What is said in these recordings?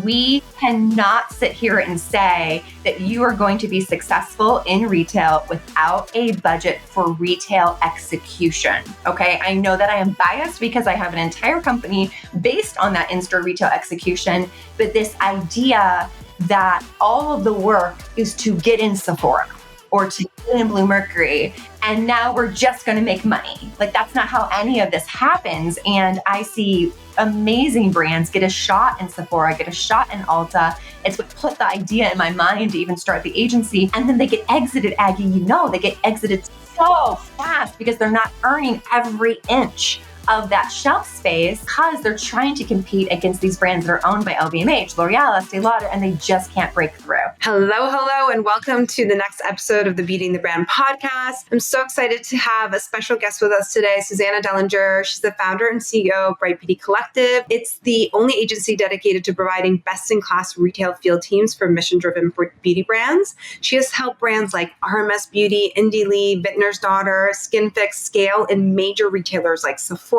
We cannot sit here and say that you are going to be successful in retail without a budget for retail execution. Okay. I know that I am biased because I have an entire company based on that in-store retail execution, but this idea that all of the work is to get in Sephora or to get in Blue Mercury, and now we're just going to make money. Like, that's not how any of this happens. And I see amazing brands get a shot in Sephora, get a shot in Ulta. It's what put the idea in my mind to even start the agency. And then they get exited, Aggie, they get exited so fast because they're not earning every inch of that shelf space because they're trying to compete against these brands that are owned by LVMH, L'Oreal, Estee Lauder, and they just can't break through. Hello, and welcome to the next episode of the Beating the Brand podcast. I'm so excited to have a special guest with us today, Susannah Dellinger. She's the founder and CEO of Bright Beauty Collective. It's the only agency dedicated to providing best-in-class retail field teams for mission-driven beauty brands. She has helped brands like RMS Beauty, Indie Lee, Vintner's Daughter, SkinFix scale in major retailers like Sephora,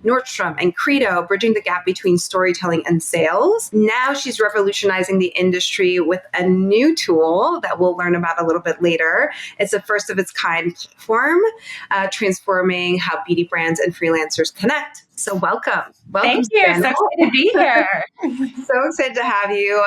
Nordstrom, and Credo, bridging the gap between storytelling and sales. Now she's revolutionizing the industry with a new tool that we'll learn about a little bit later. It's a first of its kind platform, transforming how beauty brands and freelancers connect. So welcome. Thank you. So excited to be here. So excited to have you.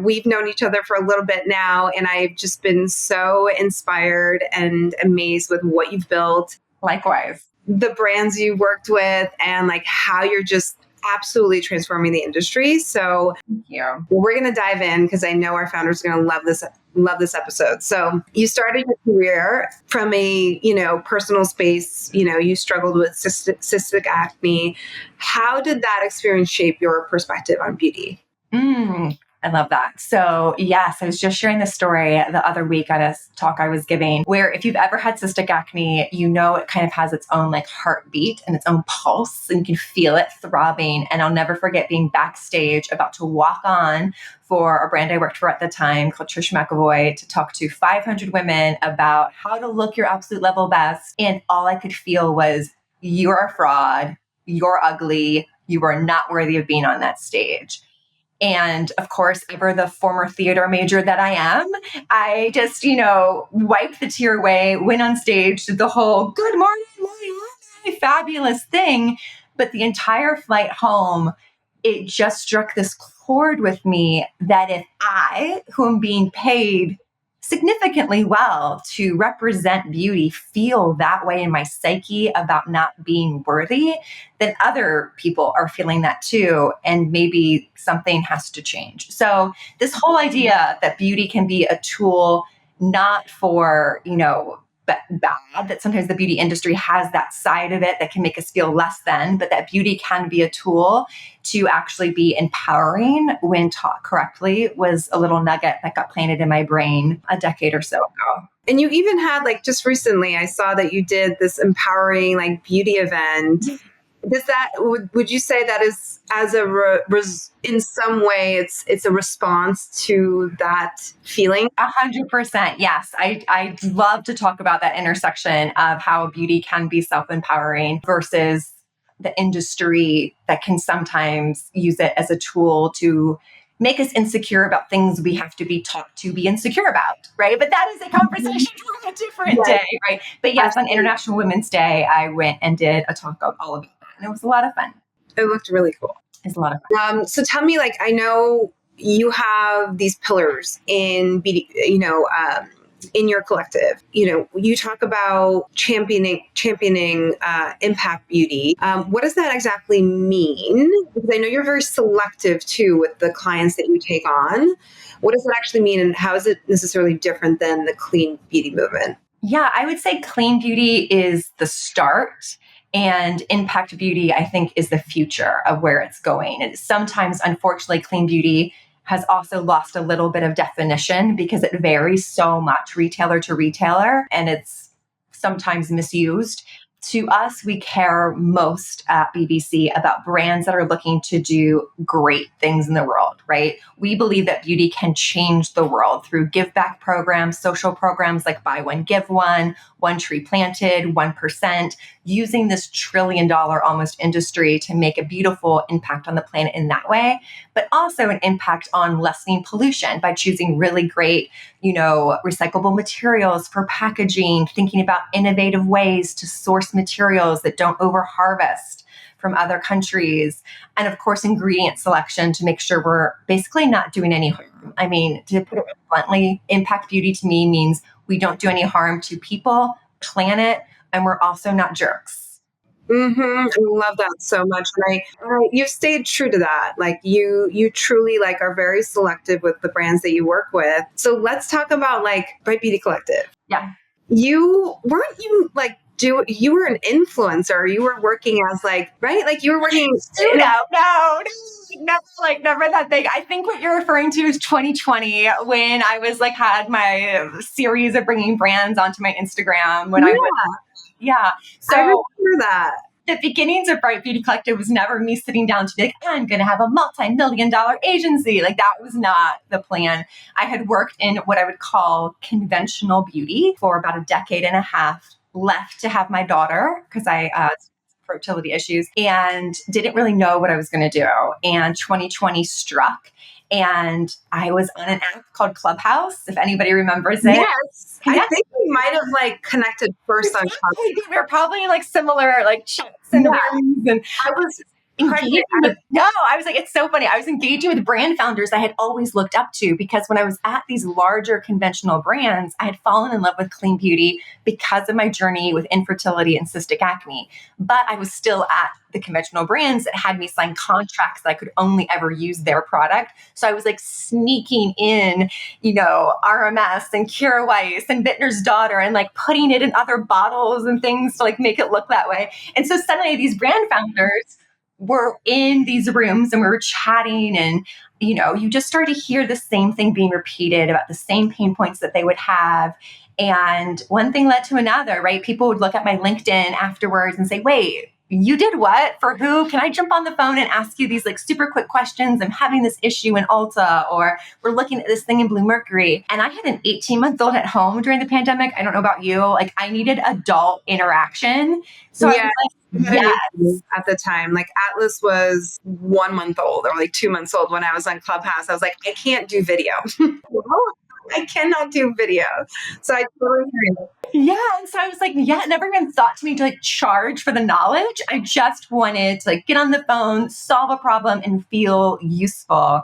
We've known each other for a little bit now, and I've just been so inspired and amazed with what you've built. Likewise. The brands you worked with and like how you're just absolutely transforming the industry. So we're going to dive in because I know our founders are going to love this episode. So you started your career from a, personal space. You struggled with cystic acne. How did that experience shape your perspective on beauty? I love that. So yes, I was just sharing this story the other week at a talk I was giving, where if you've ever had cystic acne, it kind of has its own like heartbeat and its own pulse, and you can feel it throbbing. And I'll never forget being backstage about to walk on for a brand I worked for at the time called Trish McAvoy to talk to 500 women about how to look your absolute level best. And all I could feel was, you're a fraud, you're ugly, you are not worthy of being on that stage. And of course, ever the former theater major that I am, I just, wiped the tear away, went on stage, did the whole good morning, Miami, fabulous thing. But the entire flight home, it just struck this chord with me that if I, who am being paid significantly well to represent beauty, feel that way in my psyche about not being worthy, then other people are feeling that too. And maybe something has to change. So this whole idea that beauty can be a tool, not for, bad, that sometimes the beauty industry has that side of it that can make us feel less than, but that beauty can be a tool to actually be empowering when taught correctly, was a little nugget that got planted in my brain a decade or so ago. And you even had just recently, I saw that you did this empowering beauty event. Does that, would you say that is in some way it's a response to that feeling? 100%. Yes. I'd love to talk about that intersection of how beauty can be self-empowering versus the industry that can sometimes use it as a tool to make us insecure about things we have to be taught to be insecure about, right? But that is a conversation for a different day, right? But yes, on International Women's Day, I went and did a talk of all of that. And it was a lot of fun. It looked really cool. It's a lot of fun. So tell me, I know you have these pillars in beauty, in your collective. You talk about championing impact beauty. What does that exactly mean? Because I know you're very selective too with the clients that you take on. What does that actually mean, and how is it necessarily different than the clean beauty movement? Yeah, I would say clean beauty is the start. And impact beauty, I think, is the future of where it's going. And sometimes, unfortunately, clean beauty has also lost a little bit of definition because it varies so much retailer to retailer, and it's sometimes misused. To us, we care most at BBC about brands that are looking to do great things in the world, right? We believe that beauty can change the world through give back programs, social programs like Buy One, Give One, one tree planted, 1%, using this $1 trillion almost industry to make a beautiful impact on the planet in that way, but also an impact on lessening pollution by choosing really great, recyclable materials for packaging, thinking about innovative ways to source materials that don't over harvest from other countries. And of course, ingredient selection to make sure we're basically not doing any harm. I mean, to put it bluntly, impact beauty to me means we don't do any harm to people, planet, and we're also not jerks. I love that so much. And you've stayed true to that. Like you truly are very selective with the brands that you work with. So let's talk about Bright Beauty Collective. Yeah. You were an influencer. You were working as right? You were working. No, never that big. I think what you're referring to is 2020 when I was had my series of bringing brands onto my Instagram when So I remember that. The beginnings of Bright Beauty Collective was never me sitting down to be I'm going to have a multi-million-dollar agency. That was not the plan. I had worked in what I would call conventional beauty for about a decade and a half, left to have my daughter because I fertility issues and didn't really know what I was going to do. And 2020 struck. And I was on an app called Clubhouse, if anybody remembers it. Yes. I think we might have connected first on Clubhouse. We were probably similar chats and rooms. And I was engaging with, it's so funny. I was engaging with brand founders I had always looked up to because when I was at these larger conventional brands, I had fallen in love with clean beauty because of my journey with infertility and cystic acne. But I was still at the conventional brands that had me sign contracts that I could only ever use their product. So I was sneaking in, RMS and Kira Weiss and Bittner's Daughter and putting it in other bottles and things to make it look that way. And so suddenly these brand founders were in these rooms and we were chatting and, you just started to hear the same thing being repeated about the same pain points that they would have. And one thing led to another, right? People would look at my LinkedIn afterwards and say, wait, you did what? For who? Can I jump on the phone and ask you these super quick questions? I'm having this issue in Ulta, or we're looking at this thing in Blue Mercury. And I had an 18-month-old at home during the pandemic. I don't know about you. I needed adult interaction. So I was yes. At the time, Atlas was 1 month old or 2 months old when I was on Clubhouse. I was I can't do video. I cannot do video. So I totally agree. Yeah. And so I was it never even thought to me to charge for the knowledge. I just wanted to get on the phone, solve a problem and feel useful.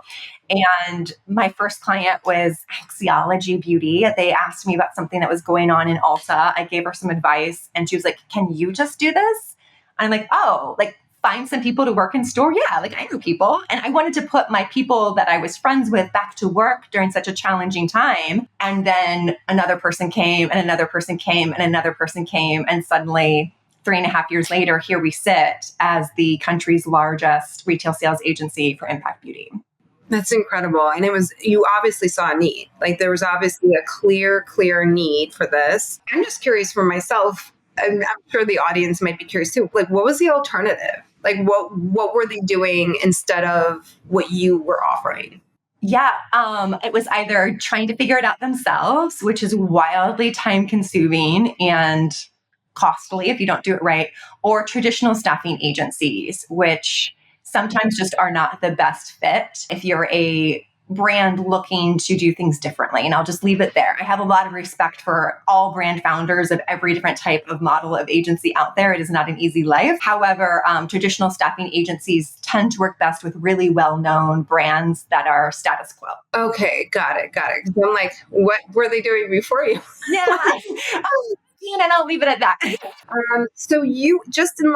And my first client was Axiology Beauty. They asked me about something that was going on in Ulta. I gave her some advice and she was can you just do this? I'm find some people to work in store. Yeah, I know people. And I wanted to put my people that I was friends with back to work during such a challenging time. And then another person came and another person came and another person came. And suddenly 3.5 years later, here we sit as the country's largest retail sales agency for impact beauty. That's incredible. And you obviously saw a need. There was obviously a clear need for this. I'm just curious for myself. I'm sure the audience might be curious too. What was the alternative? What were they doing instead of what you were offering? Yeah, it was either trying to figure it out themselves, which is wildly time consuming and costly if you don't do it right, or traditional staffing agencies, which sometimes just are not the best fit if you're a brand looking to do things differently. And I'll just leave it there. I have a lot of respect for all brand founders of every different type of model of agency out there. It is not an easy life. However, traditional staffing agencies tend to work best with really well-known brands that are status quo. Okay, got it. I'm what were they doing before you? Yeah. And I'll leave it at that. So you just in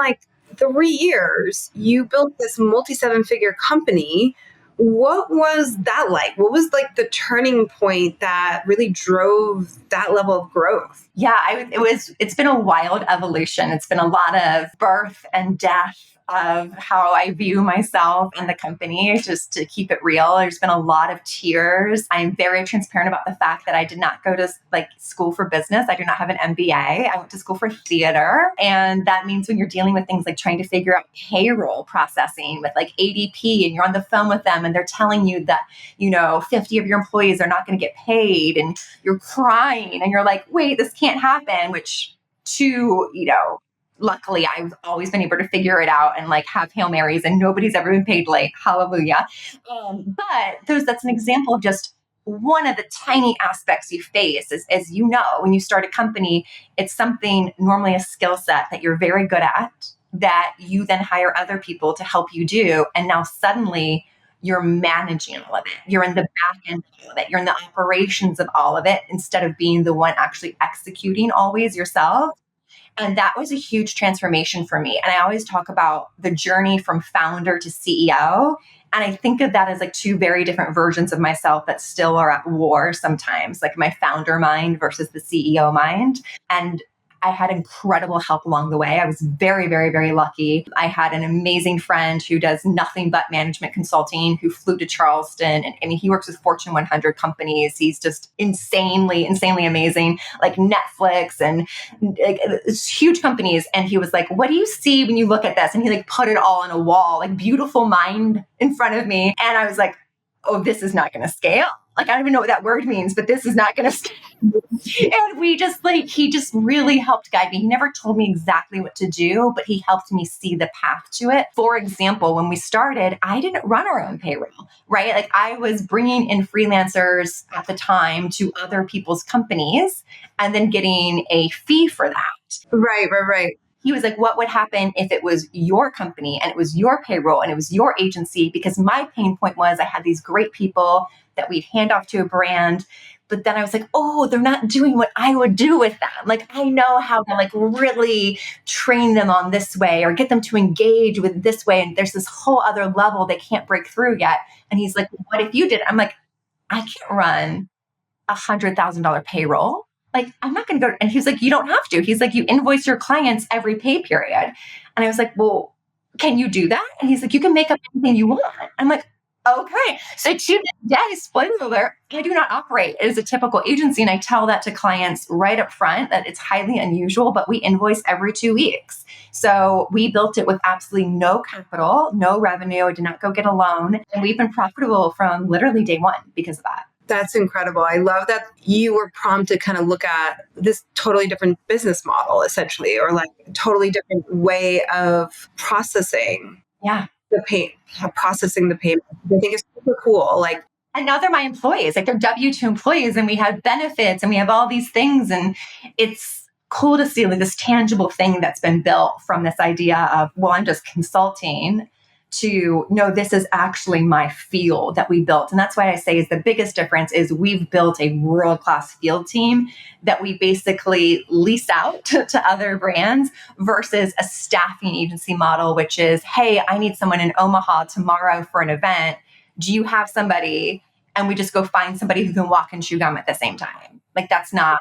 3 years, you built this multi-7-figure company. What was that like? What was the turning point that really drove that level of growth? Yeah, it's been a wild evolution. It's been a lot of birth and death, of how I view myself and the company, just to keep it real. There's been a lot of tears. I'm very transparent about the fact that I did not go to school for business. I do not have an MBA. I went to school for theater. And that means when you're dealing with things like trying to figure out payroll processing with ADP, and you're on the phone with them and they're telling you that, 50 of your employees are not going to get paid, and you're crying and you're like, wait, this can't happen, which luckily I've always been able to figure it out and have Hail Marys, and nobody's ever been paid late. Hallelujah. But that's an example of just one of the tiny aspects you face is, as you know, when you start a company, it's something, normally a skill set that you're very good at, that you then hire other people to help you do. And now suddenly you're managing all of it. You're in the back end of all of it. You're in the operations of all of it, instead of being the one actually executing always yourself. And that was a huge transformation for me. And I always talk about the journey from founder to CEO. And I think of that as two very different versions of myself that still are at war sometimes, my founder mind versus the CEO mind. And I had incredible help along the way. I was very, very, very lucky. I had an amazing friend who does nothing but management consulting, who flew to Charleston. And he works with Fortune 100 companies. He's just insanely, insanely amazing, Netflix and huge companies. And he was like, what do you see when you look at this? And he put it all on a wall, beautiful mind in front of me. And I was like, oh, this is not going to scale. I don't even know what that word means, but this is not going to scale. And we just he just really helped guide me. He never told me exactly what to do, but he helped me see the path to it. For example, when we started, I didn't run our own payroll, right? I was bringing in freelancers at the time to other people's companies and then getting a fee for that. Right. He was like, what would happen if it was your company and it was your payroll and it was your agency? Because my pain point was I had these great people that we'd hand off to a brand. But then I was like, oh, they're not doing what I would do with them. I know how to really train them on this way or get them to engage with this way. And there's this whole other level they can't break through yet. And he's like, what if you did? I'm like, I can't run $100,000 payroll. I'm not going to go. And he's like, you don't have to. He's like, you invoice your clients every pay period. And I was like, well, can you do that? And he's like, you can make up anything you want. I'm like, okay. So to this day, spoiler alert, I do not operate as a typical agency. And I tell that to clients right up front that it's highly unusual, but we invoice every 2 weeks. So we built it with absolutely no capital, no revenue. I did not go get a loan. And we've been profitable from literally day one because of that. That's incredible. I love that you were prompted to kind of look at this totally different business model, essentially, or a totally different way of processing processing the payment. I think it's super cool. And now they're my employees. They're W-2 employees, and we have benefits and we have all these things. And it's cool to see this tangible thing that's been built from this idea of, well, I'm just consulting, to no, this is actually my field that we built. And that's why I say is the biggest difference is we've built a world-class field team that we basically lease out to other brands versus a staffing agency model, which is, hey, I need someone in Omaha tomorrow for an event. Do you have somebody? And we just go find somebody who can walk and chew gum at the same time. That's not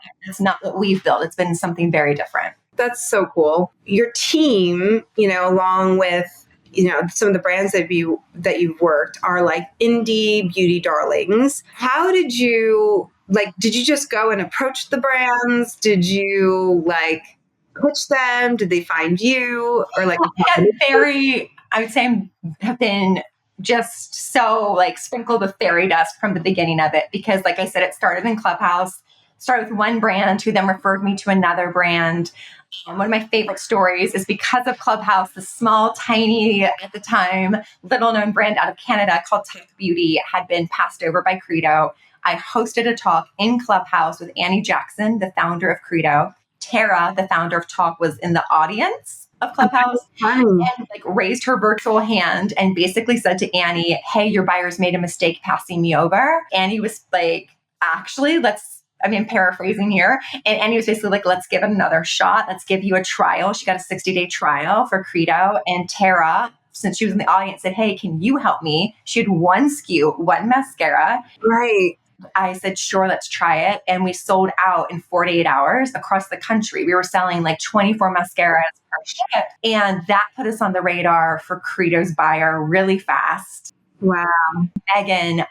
what we've built. It's been something very different. That's so cool. Your team, along with some of the brands that you've worked are indie beauty darlings. How did you did you just go and approach the brands? Did you pitch them? Did they find you? Or I would say have been just so sprinkled with fairy dust from the beginning of it, because like I said, it started in Clubhouse, started with one brand who then referred me to another brand. One of my favorite stories is because of Clubhouse, the small, tiny, at the time, little known brand out of Canada called Talk Beauty had been passed over by Credo. I hosted a talk in Clubhouse with Annie Jackson, the founder of Credo. Tara, the founder of Talk, was in the audience of Clubhouse and raised her virtual hand and basically said to Annie, hey, your buyers made a mistake passing me over. Annie was like, actually, paraphrasing here. And Annie was basically like, let's give it another shot. Let's give you a trial. She got a 60-day trial for Credo. And Tara, since she was in the audience, said, hey, can you help me? She had one SKU, one mascara. Right. I said, sure, let's try it. And we sold out in 48 hours across the country. We were selling like 24 mascaras per ship. And that put us on the radar for Credo's buyer really fast. Wow. Megan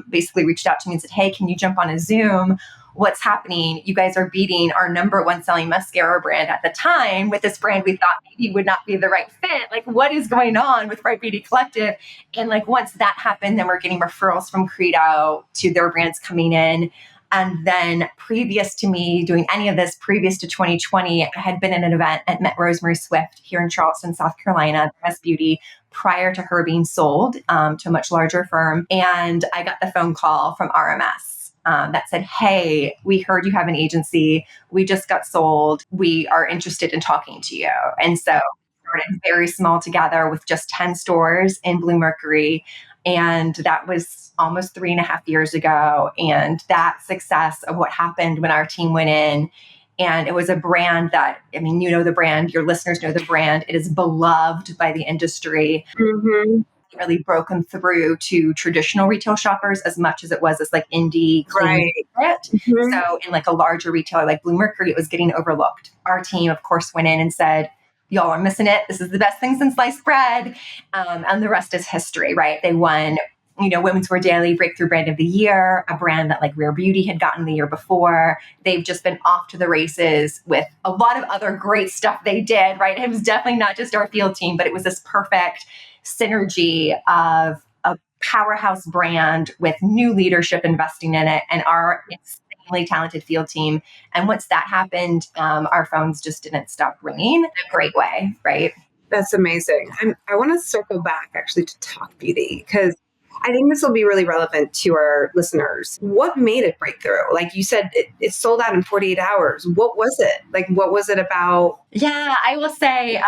basically reached out to me and said, hey, can you jump on a Zoom? What's happening? You guys are beating our number one selling mascara brand at the time with this brand we thought maybe would not be the right fit. Like, what is going on with Bright Beauty Collective? And like, once that happened, then we're getting referrals from Credo to their brands coming in. And then previous to me doing any of this, previous to 2020, I had been at an event at Met Rosemary Swift here in Charleston, South Carolina, RMS Beauty, prior to her being sold to a much larger firm. And I got the phone call from RMS that said, hey, we heard you have an agency. We just got sold. We are interested in talking to you. And so we started very small together with just 10 stores in Blue Mercury. And that was almost 3.5 years ago. And that success of what happened when our team went in, and it was a brand that, I mean, you know the brand, your listeners know the brand. It is beloved by the industry. Mm-hmm. Really broken through to traditional retail shoppers as much as it was this like indie clean secret. Mm-hmm. So in like a larger retailer like Blue Mercury, it was getting overlooked. Our team, of course, went in and said, y'all are missing it. This is the best thing since sliced bread. And the rest is history, right? They won, Women's Wear Daily Breakthrough Brand of the Year, a brand that like Rare Beauty had gotten the year before. They've just been off to the races with a lot of other great stuff they did, right? It was definitely not just our field team, but it was this perfect synergy of a powerhouse brand with new leadership investing in it and our insanely talented field team. And once that happened, our phones just didn't stop ringing in a great way, right? That's amazing. I want to circle back actually to Talk Beauty, because I think this will be really relevant to our listeners. What made it break through? Like you said, it sold out in 48 hours. What was it? Like, what was it about? Yeah, I will say,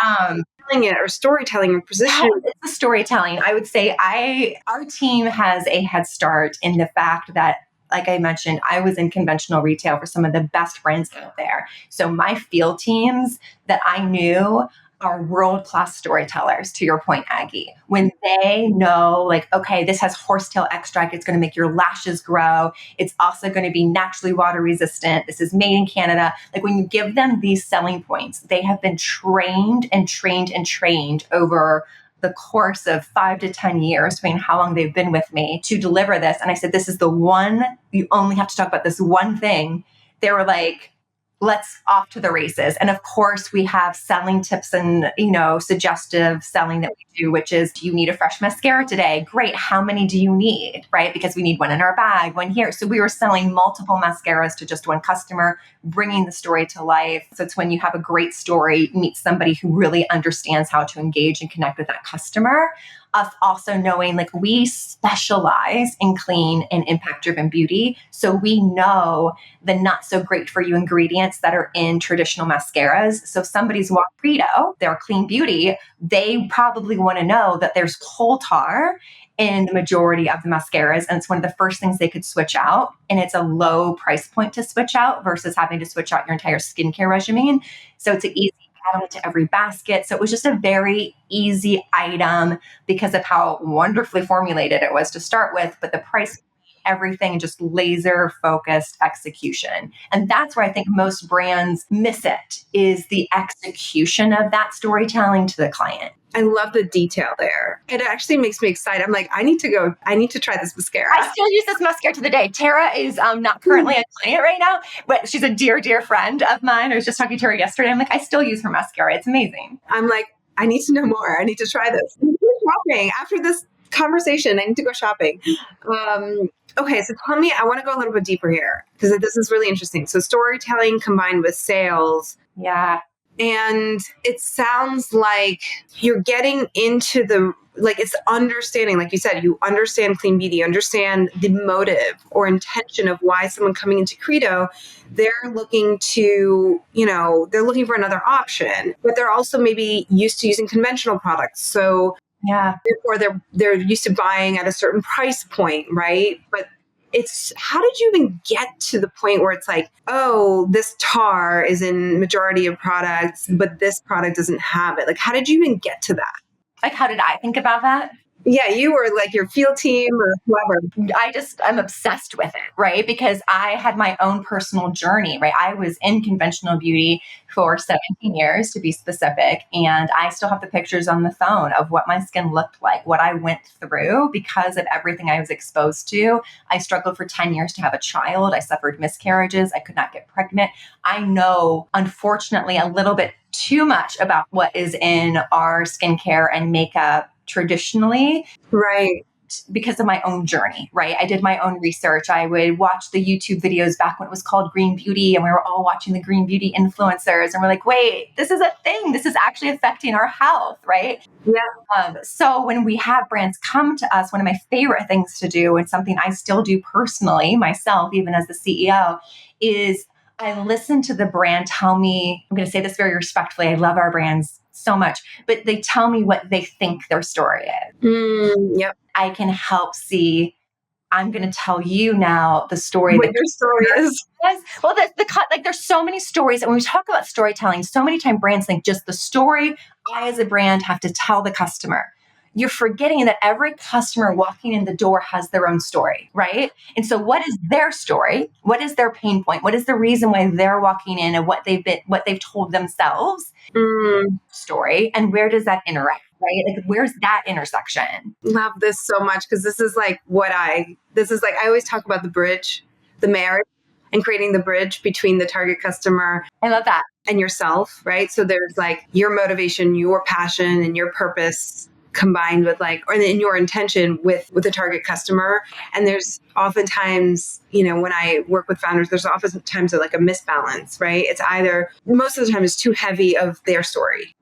Telling it or storytelling or position. It's the storytelling. I would say our team has a head start in the fact that, like I mentioned, I was in conventional retail for some of the best brands out there. So my field teams that I knew are world-class storytellers, to your point, Aggie. When they know, like, okay, this has horsetail extract, it's going to make your lashes grow. It's also going to be naturally water resistant. This is made in Canada. Like, when you give them these selling points, they have been trained and trained and trained over the course of 5 to 10 years, depending on how long they've been with me, to deliver this. And I said, this is the one, you only have to talk about this one thing. They were like, let's off to the races. And of course, we have selling tips and, suggestive selling that we do, which is, do you need a fresh mascara today? Great. How many do you need? Right? Because we need one in our bag, one here. So we were selling multiple mascaras to just one customer, bringing the story to life. So it's when you have a great story, meet somebody who really understands how to engage and connect with that customer. Us also knowing, like, we specialize in clean and impact-driven beauty. So we know the not so great for you ingredients that are in traditional mascaras. So if somebody's walked Credo, they're clean beauty, they probably want to know that there's coal tar in the majority of the mascaras. And it's one of the first things they could switch out. And it's a low price point to switch out versus having to switch out your entire skincare regimen. So it's an easy add-on to every basket. So it was just a very easy item because of how wonderfully formulated it was to start with, but the price, everything, just laser focused execution. And that's where I think most brands miss it, is the execution of that storytelling to the client. I love the detail there. It actually makes me excited. I'm like, I need to try this mascara. I still use this mascara to the day. Tara is not currently a client right now, but she's a dear, dear friend of mine. I was just talking to her yesterday. I'm like, I still use her mascara. It's amazing. I'm like, I need to know more. I need to try this. I need to go shopping. After this conversation, I need to go shopping. Okay, so tell me, I want to go a little bit deeper here because this is really interesting. So storytelling combined with sales. Yeah. And it sounds like you're getting into it's understanding, like you said, you understand clean beauty, you understand the motive or intention of why someone coming into Credo, they're looking to, they're looking for another option, but they're also maybe used to using conventional products. So yeah, therefore they're used to buying at a certain price point, right? But it's, how did you even get to the point where it's like, oh, this tar is in majority of products, but this product doesn't have it? Like, how did you even get to that? Like, how did I think about that? Yeah, you were like your field team or whoever. I'm obsessed with it, right? Because I had my own personal journey, right? I was in conventional beauty for 17 years to be specific. And I still have the pictures on the phone of what my skin looked like, what I went through because of everything I was exposed to. I struggled for 10 years to have a child. I suffered miscarriages. I could not get pregnant. I know, unfortunately, a little bit too much about what is in our skincare and makeup traditionally. Right. Because of my own journey, right? I did my own research. I would watch the YouTube videos back when it was called Green Beauty, and we were all watching the Green Beauty influencers, and we're like, wait, this is a thing. This is actually affecting our health, right? Yeah. So when we have brands come to us, one of my favorite things to do, and something I still do personally myself, even as the CEO, is I listen to the brand tell me, I'm going to say this very respectfully, I love our brands so much, but they tell me what they think their story is. Yep. I can help see. I'm going to tell you now the story. What your story is. Well, like there's so many stories. And when we talk about storytelling, so many times brands think just the story I as a brand have to tell the customer. You're forgetting that every customer walking in the door has their own story, right? And so what is their story? What is their pain point? What is the reason why they're walking in and what they've told themselves story? And where does that interact? Right? Like, where's that intersection? Love this so much because this is like I always talk about the bridge, the marriage, and creating the bridge between the target customer. I love that. And yourself, right? So there's like your motivation, your passion, and your purpose combined with or in your intention with the target customer. And there's oftentimes, when I work with founders, there's oftentimes a misbalance, right? It's either most of the time it's too heavy of their story.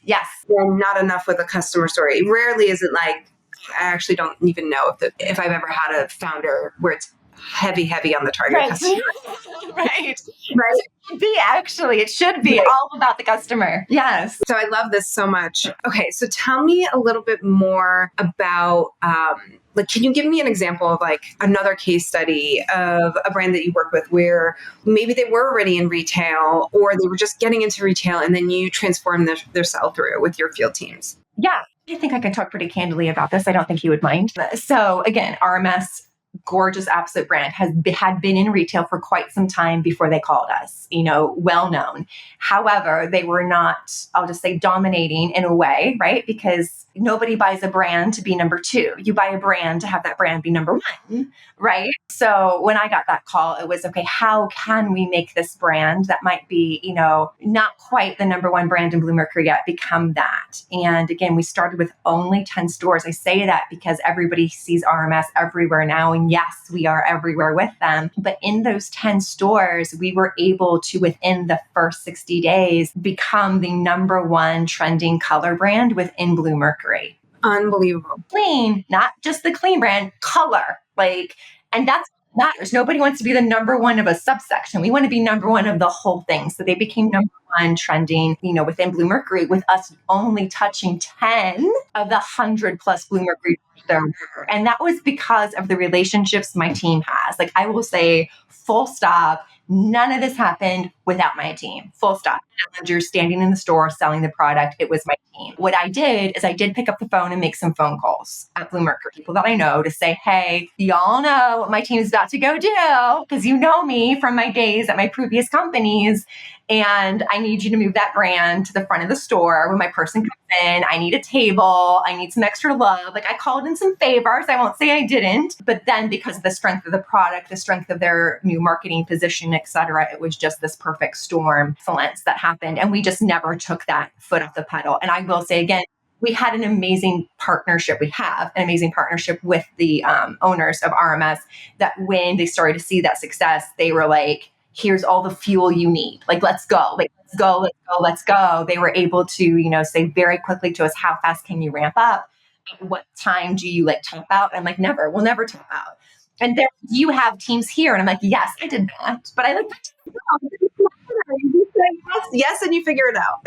Yes. And not enough with a customer story. Rarely is it I actually don't even know if I've ever had a founder where it's heavy on the target customer. Right. It should be all about the customer. Yes. So I love this so much. Okay. So tell me a little bit more about, can you give me an example of another case study of a brand that you work with where maybe they were already in retail or they were just getting into retail and then you transformed their sell-through with your field teams? Yeah. I think I can talk pretty candidly about this. I don't think you would mind. So again, RMS, gorgeous, absolute brand, had been in retail for quite some time before they called us, well known. However, they were not, I'll just say, dominating in a way, right? Because nobody buys a brand to be number two. You buy a brand to have that brand be number one, right? So when I got that call, it was, okay, how can we make this brand that might be, not quite the number one brand in Bluemercury yet become that? And again, we started with only 10 stores. I say that because everybody sees RMS everywhere now. And yes, we are everywhere with them. But in those 10 stores, we were able to, within the first 60 days, become the number one trending color brand within Bluemercury. Unbelievable. Clean, not just the clean brand, color. And that's matters. Nobody wants to be the number one of a subsection. We want to be number one of the whole thing. So they became number one trending, within Bluemercury, with us only touching 10 of the 100 plus Bluemercury there were. And that was because of the relationships my team has. I will say, full stop, none of this happened without my team. Full stop. You're standing in the store selling the product. It was my team. What I did is I did pick up the phone and make some phone calls at Bluemercury, people that I know, to say, hey, y'all know what my team is about to go do, because you know me from my days at my previous companies. And I need you to move that brand to the front of the store when my person comes in. I need a table. I need some extra love. I called in some favors. I won't say I didn't. But then because of the strength of the product, the strength of their new marketing position, et cetera, it was just this perfect storm excellence that happened. And we just never took that foot off the pedal. And I will say again, we had an amazing partnership. We have an amazing partnership with the owners of RMS, that when they started to see that success, they were like, here's all the fuel you need. Let's go. Let's go. They were able to, say very quickly to us, how fast can you ramp up? At what time do you top out? I'm like, never. We'll never top out. And there, you have teams here. And I'm like, yes, I did that. But I yes, and you figure it out.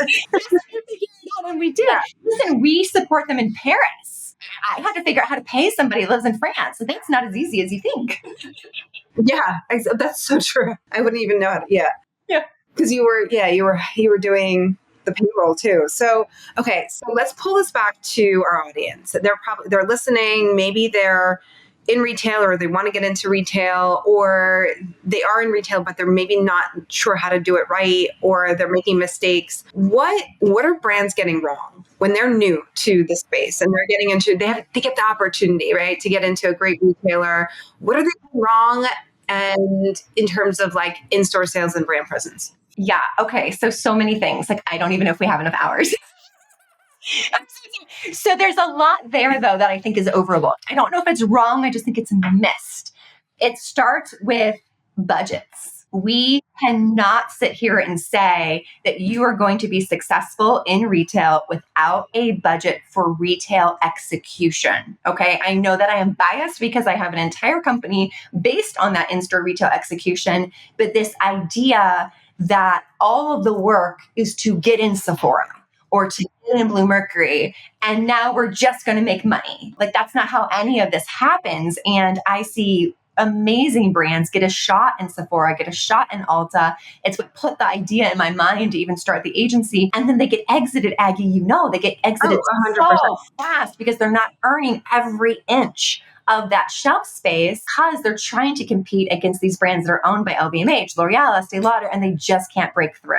And we did. Yeah. Listen, we support them in Paris. I had to figure out how to pay somebody who lives in France. So that's not as easy as you think. Yeah, that's so true. I wouldn't even know how to. Yeah. Because you were doing the payroll too. So, okay, so let's pull this back to our audience. They're listening. Maybe they're in retail, or they want to get into retail, or they are in retail, but they're maybe not sure how to do it right, or they're making mistakes. What are brands getting wrong when they're new to the space and they're getting into, they get the opportunity, right, to get into a great retailer? What are they doing wrong? And in terms of like in-store sales and brand presence? Yeah. Okay. So many things. Like, I don't even know if we have enough hours. So there's a lot there, though, that I think is overlooked. I don't know if it's wrong. I just think it's missed. It starts with budgets. We cannot sit here and say that you are going to be successful in retail without a budget for retail execution. Okay. I know that I am biased because I have an entire company based on that in-store retail execution, but this idea that all of the work is to get in Sephora or to get in Blue Mercury, and now we're just going to make money. Like, that's not how any of this happens. And I see amazing brands get a shot in Sephora, get a shot in Ulta. It's what put the idea in my mind to even start the agency. And then they get exited, Aggie, they get exited 100%. so fast because they're not earning every inch of that shelf space because they're trying to compete against these brands that are owned by LVMH, L'Oreal, Estee Lauder, and they just can't break through.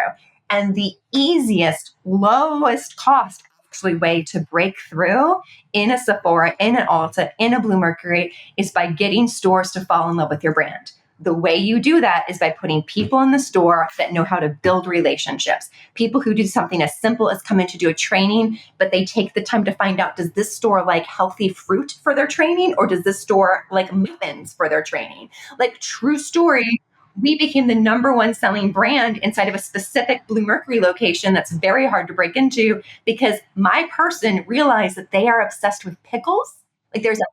And the easiest, lowest cost actually way to break through in a Sephora, in an Ulta, in a Blue Mercury is by getting stores to fall in love with your brand. The way you do that is by putting people in the store that know how to build relationships. People who do something as simple as come in to do a training, but they take the time to find out, does this store like healthy fruit for their training, or does this store like muffins for their training? Like, true story. We became the number one selling brand inside of a specific Blue Mercury location that's very hard to break into because my person realized that they are obsessed with pickles. Like, there's a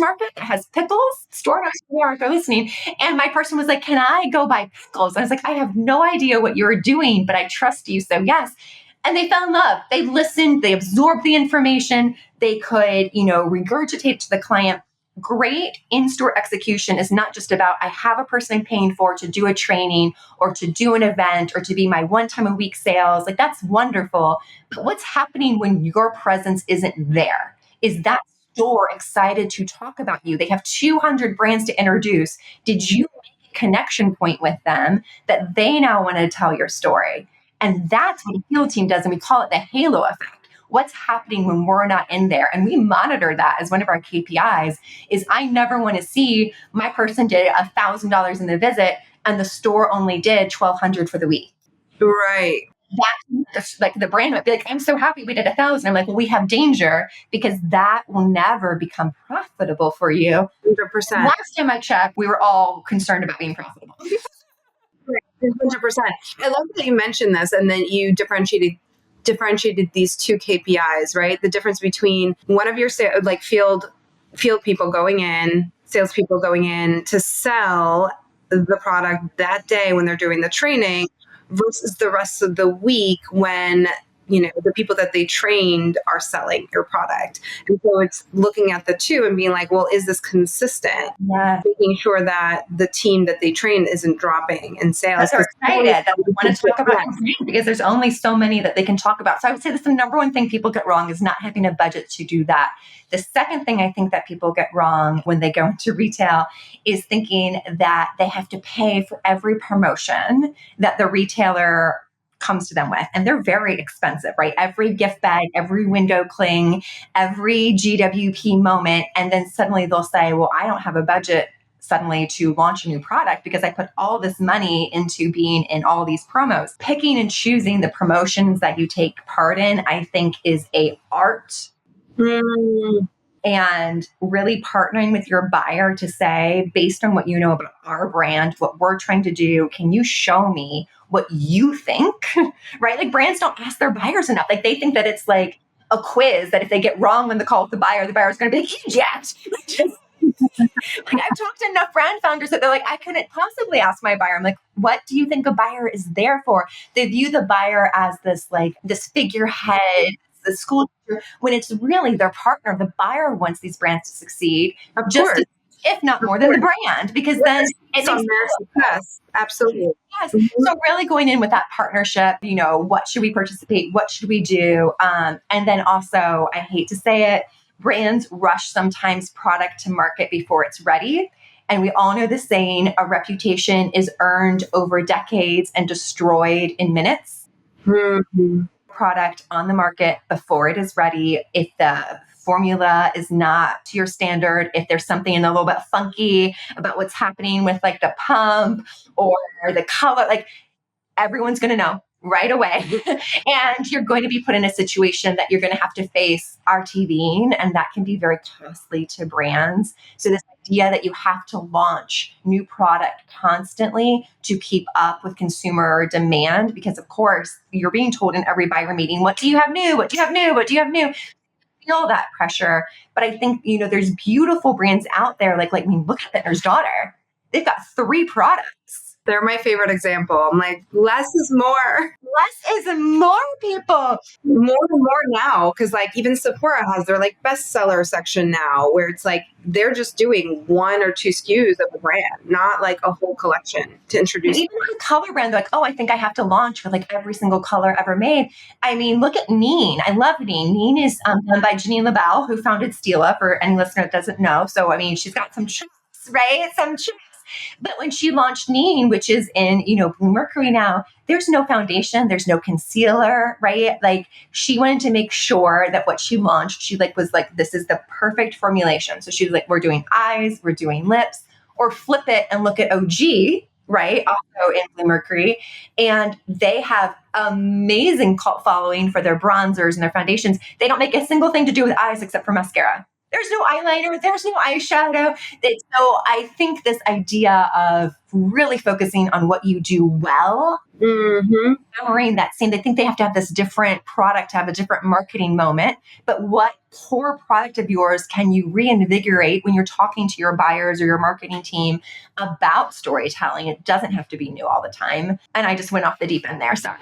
market that has pickles, store next door if they're listening. And my person was like, can I go buy pickles? And I was like, I have no idea what you're doing, but I trust you. So yes. And they fell in love. They listened, they absorbed the information. They could, regurgitate to the client. Great in-store execution is not just about, I have a person I'm paying for to do a training or to do an event or to be my one time a week sales. Like, that's wonderful. But what's happening when your presence isn't there? Is that store excited to talk about you? They have 200 brands to introduce. Did you make a connection point with them that they now want to tell your story? And that's what a field team does. And we call it the halo effect. What's happening when we're not in there? And we monitor that as one of our KPIs is I never want to see my person did $1,000 in the visit and the store only did $1,200 for the week. Right. That's like the brand might be like, I'm so happy we did 1,000. I'm like, well, we have danger because that will never become profitable for you. 100%. Last time I checked, we were all concerned about being profitable. 100%. I love that you mentioned this and then you differentiated these two KPIs, right? The difference between one of your field people going in, salespeople going in to sell the product that day when they're doing the training versus the rest of the week when the people that they trained are selling your product. And so it's looking at the two and being like, well, is this consistent? Yeah. Making sure that the team that they train isn't dropping in sales. They're excited that they want to talk about it because there's only so many that they can talk about. So I would say that's the number one thing people get wrong is not having a budget to do that. The second thing I think that people get wrong when they go into retail is thinking that they have to pay for every promotion that the retailer comes to them with. And they're very expensive, right? Every gift bag, every window cling, every GWP moment. And then suddenly they'll say, well, I don't have a budget suddenly to launch a new product because I put all this money into being in all these promos. Picking and choosing the promotions that you take part in, I think is a art. And really partnering with your buyer to say, based on what you know about our brand, what we're trying to do, can you show me what you think, right? Like, brands don't ask their buyers enough. Like, they think that it's like a quiz that if they get wrong when the call with the buyer is going to be like, idiot. Like, I've talked to enough brand founders that they're like, I couldn't possibly ask my buyer. I'm like, what do you think a buyer is there for? They view the buyer as this figurehead, the school teacher, when it's really their partner. The buyer wants these brands to succeed. Of course. if not more than the brand, because then it It's on makes their success. Absolutely. Yes. So really going in with that partnership, what should we participate? What should we do? And then also, I hate to say it, brands rush sometimes product to market before it's ready. And we all know the saying, a reputation is earned over decades and destroyed in minutes. Mm-hmm. Product on the market before it is ready. If the formula is not to your standard, if there's something a little bit funky about what's happening with like the pump or the color, like everyone's going to know right away. And you're going to be put in a situation that you're going to have to face RTVing, and that can be very costly to brands. So this idea that you have to launch new product constantly to keep up with consumer demand, because of course you're being told in every buyer meeting, what do you have new? What do you have new? What do you have new? Feel that pressure. But I think, there's beautiful brands out there. Look at Vintner's Daughter. They've got 3 products. They're my favorite example. I'm like, less is more. Less is more, people. More and more now, because like even Sephora has their like bestseller section now, where it's like they're just doing 1 or 2 SKUs of a brand, not like a whole collection to introduce. Even a color brand, they're like, oh, I think I have to launch with like every single color ever made. I mean, look at Neen. I love Neen. Neen is done by Janine LaBelle, who founded Stila, for any listener that doesn't know. So, I mean, she's got some chops, right? Some chops. But when she launched Neen, which is in, Blue Mercury now, there's no foundation, there's no concealer, right? Like she wanted to make sure that what she launched, she was like, this is the perfect formulation. So she was like, we're doing eyes, we're doing lips, or flip it and look at OG, right? Also in Blue Mercury. And they have amazing cult following for their bronzers and their foundations. They don't make a single thing to do with eyes except for mascara. There's no eyeliner. There's no eyeshadow. So I think this idea of really focusing on what you do well, hammering that same, they think they have to have this different product, to have a different marketing moment. But what core product of yours can you reinvigorate when you're talking to your buyers or your marketing team about storytelling? It doesn't have to be new all the time. And I just went off the deep end there. Sorry.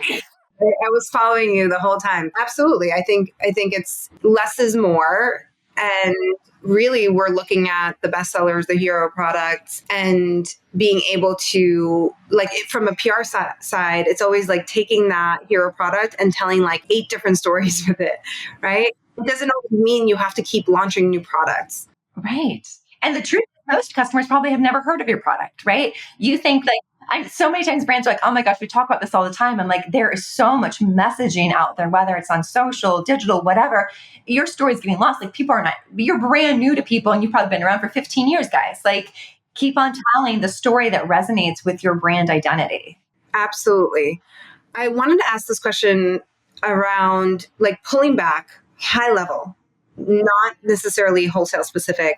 I was following you the whole time. Absolutely. I think it's less is more. And really, we're looking at the bestsellers, the hero products, and being able to, from a PR side, it's always like taking that hero product and telling like 8 different stories with it, right? It doesn't always mean you have to keep launching new products. Right. And the truth is, most customers probably have never heard of your product, right? You think so many times brands are like, oh my gosh, we talk about this all the time. And like, there is so much messaging out there, whether it's on social, digital, whatever, your story's getting lost. Like you're brand new to people and you've probably been around for 15 years, guys. Like keep on telling the story that resonates with your brand identity. Absolutely. I wanted to ask this question around like pulling back high level, not necessarily wholesale specific,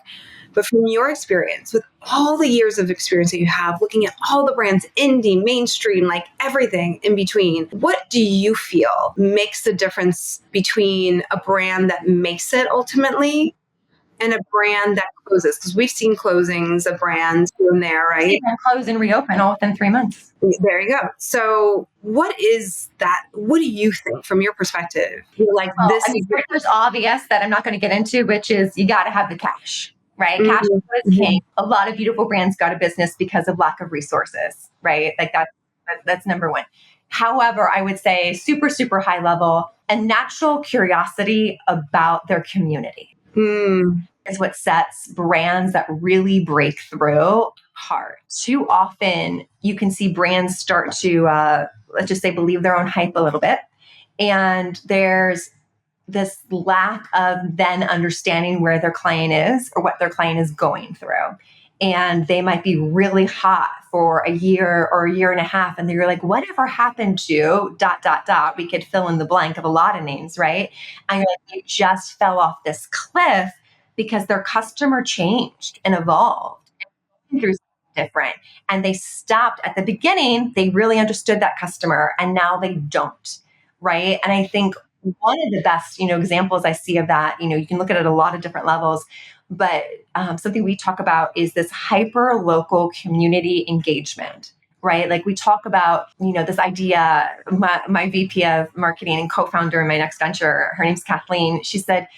but from your experience, with all the years of experience that you have, looking at all the brands, indie, mainstream, like everything in between, what do you feel makes the difference between a brand that makes it ultimately and a brand that closes? Because we've seen closings of brands in there, right? They can close and reopen all within 3 months. There you go. So what is that? What do you think from your perspective? You're like, there's obvious that I'm not going to get into, which is you got to have the cash. Right? Cash is king. A lot of beautiful brands go out of business because of lack of resources, right? Like that's number one. However, I would say super, super high level, a natural curiosity about their community is what sets brands that really break through apart. Too often you can see brands start to, let's just say, believe their own hype a little bit. And there's this lack of then understanding where their client is or what their client is going through. And they might be really hot for a year or a year and a half. And they're like, whatever happened to ... We could fill in the blank of a lot of names, right? And you're like, they just fell off this cliff because their customer changed and evolved and through something different. And they stopped at the beginning. They really understood that customer and now they don't, right? And I think one of the best, examples I see of that, you can look at it at a lot of different levels, but something we talk about is this hyper-local community engagement, right? Like we talk about, this idea, my VP of marketing and co-founder in my next venture, her name's Kathleen. She said,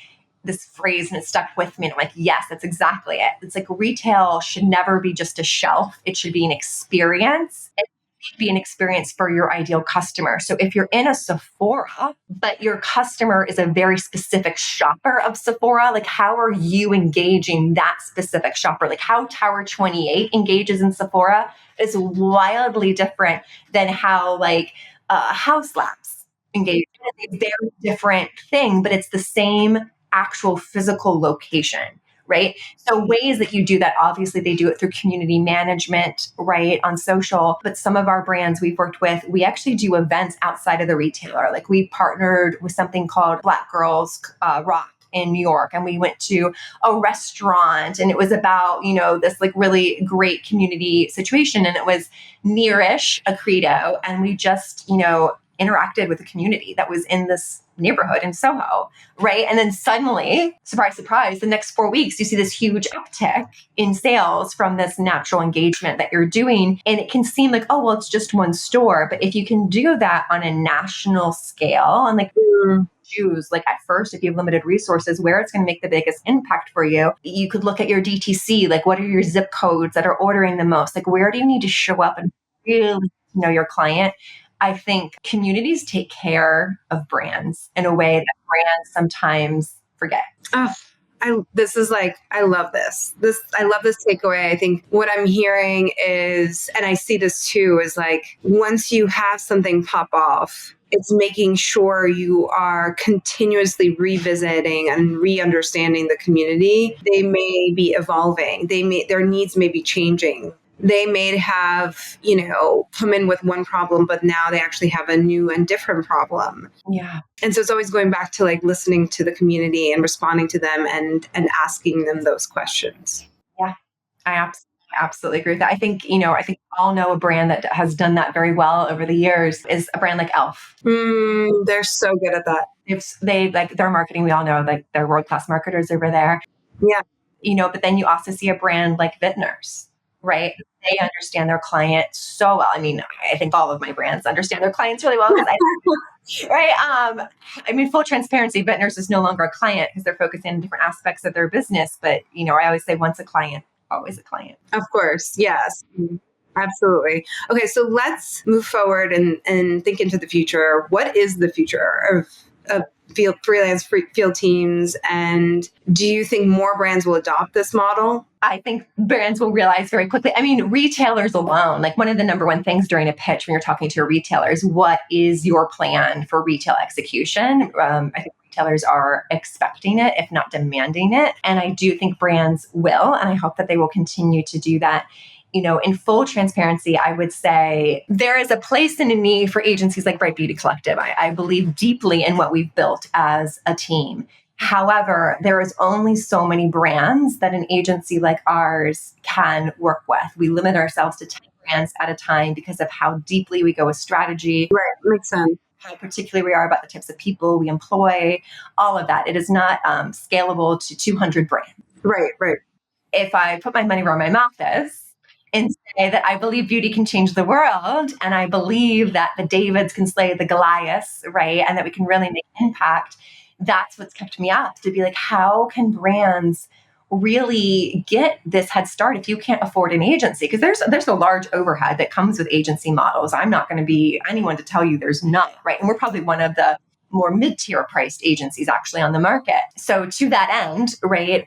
this phrase and it stuck with me. And I'm like, yes, that's exactly it. It's like retail should never be just a shelf. It should be an experience. It should be an experience for your ideal customer. So if you're in a Sephora, but your customer is a very specific shopper of Sephora, like how are you engaging that specific shopper? Like how Tower 28 engages in Sephora is wildly different than how like House Labs engage. It's a very different thing, but it's the same actual physical location, right? So ways that you do that, obviously they do it through community management, right? On social, but some of our brands we've worked with, we actually do events outside of the retailer. Like we partnered with something called Black Girls Rock in New York. And we went to a restaurant and it was about, this like really great community situation. And it was nearish a Credo. And we just, interacted with the community that was in this neighborhood in Soho, right? And then suddenly, surprise, surprise, the next 4 weeks, you see this huge uptick in sales from this natural engagement that you're doing. And it can seem like, oh, well, it's just one store. But if you can do that on a national scale and like choose, like at first, if you have limited resources, where it's going to make the biggest impact for you, you could look at your DTC, like what are your zip codes that are ordering the most? Like where do you need to show up and really know your client? I think communities take care of brands in a way that brands sometimes forget. Oh, I love this. I love this takeaway. I think what I'm hearing is, and I see this too, is like once you have something pop off, it's making sure you are continuously revisiting and re-understanding the community. They may be evolving. Their needs may be changing. They may have, come in with one problem, but now they actually have a new and different problem. Yeah. And so it's always going back to like listening to the community and responding to them and asking them those questions. Yeah, I absolutely agree with that. I think we all know a brand that has done that very well over the years is a brand like Elf. They're so good at that. They like their marketing. We all know like they're world-class marketers over there. Yeah. But then you also see a brand like Vintners, right? They understand their client so well. I mean, I think all of my brands understand their clients really well. Right? Full transparency, Vintners is no longer a client because they're focusing on different aspects of their business. But, I always say once a client, always a client. Of course. Yes. Absolutely. Okay. So let's move forward and think into the future. What is the future of freelance field teams? And do you think more brands will adopt this model? I think brands will realize very quickly. Retailers alone, like one of the number one things during a pitch when you're talking to a retailer is what is your plan for retail execution? I think retailers are expecting it, if not demanding it. And I do think brands will, and I hope that they will continue to do that. In full transparency, I would say there is a place and a need for agencies like Bright Beauty Collective. I believe deeply in what we've built as a team. However, there is only so many brands that an agency like ours can work with. We limit ourselves to 10 brands at a time because of how deeply we go with strategy. Right, makes sense. How particular we are about the types of people we employ, all of that. It is not scalable to 200 brands. Right. If I put my money where my mouth is, and say that I believe beauty can change the world. And I believe that the Davids can slay the Goliaths, right? And that we can really make impact. That's what's kept me up to be like, how can brands really get this head start if you can't afford an agency? Because there's a large overhead that comes with agency models. I'm not going to be anyone to tell you there's not, right? And we're probably one of the more mid-tier priced agencies actually on the market. So to that end, right,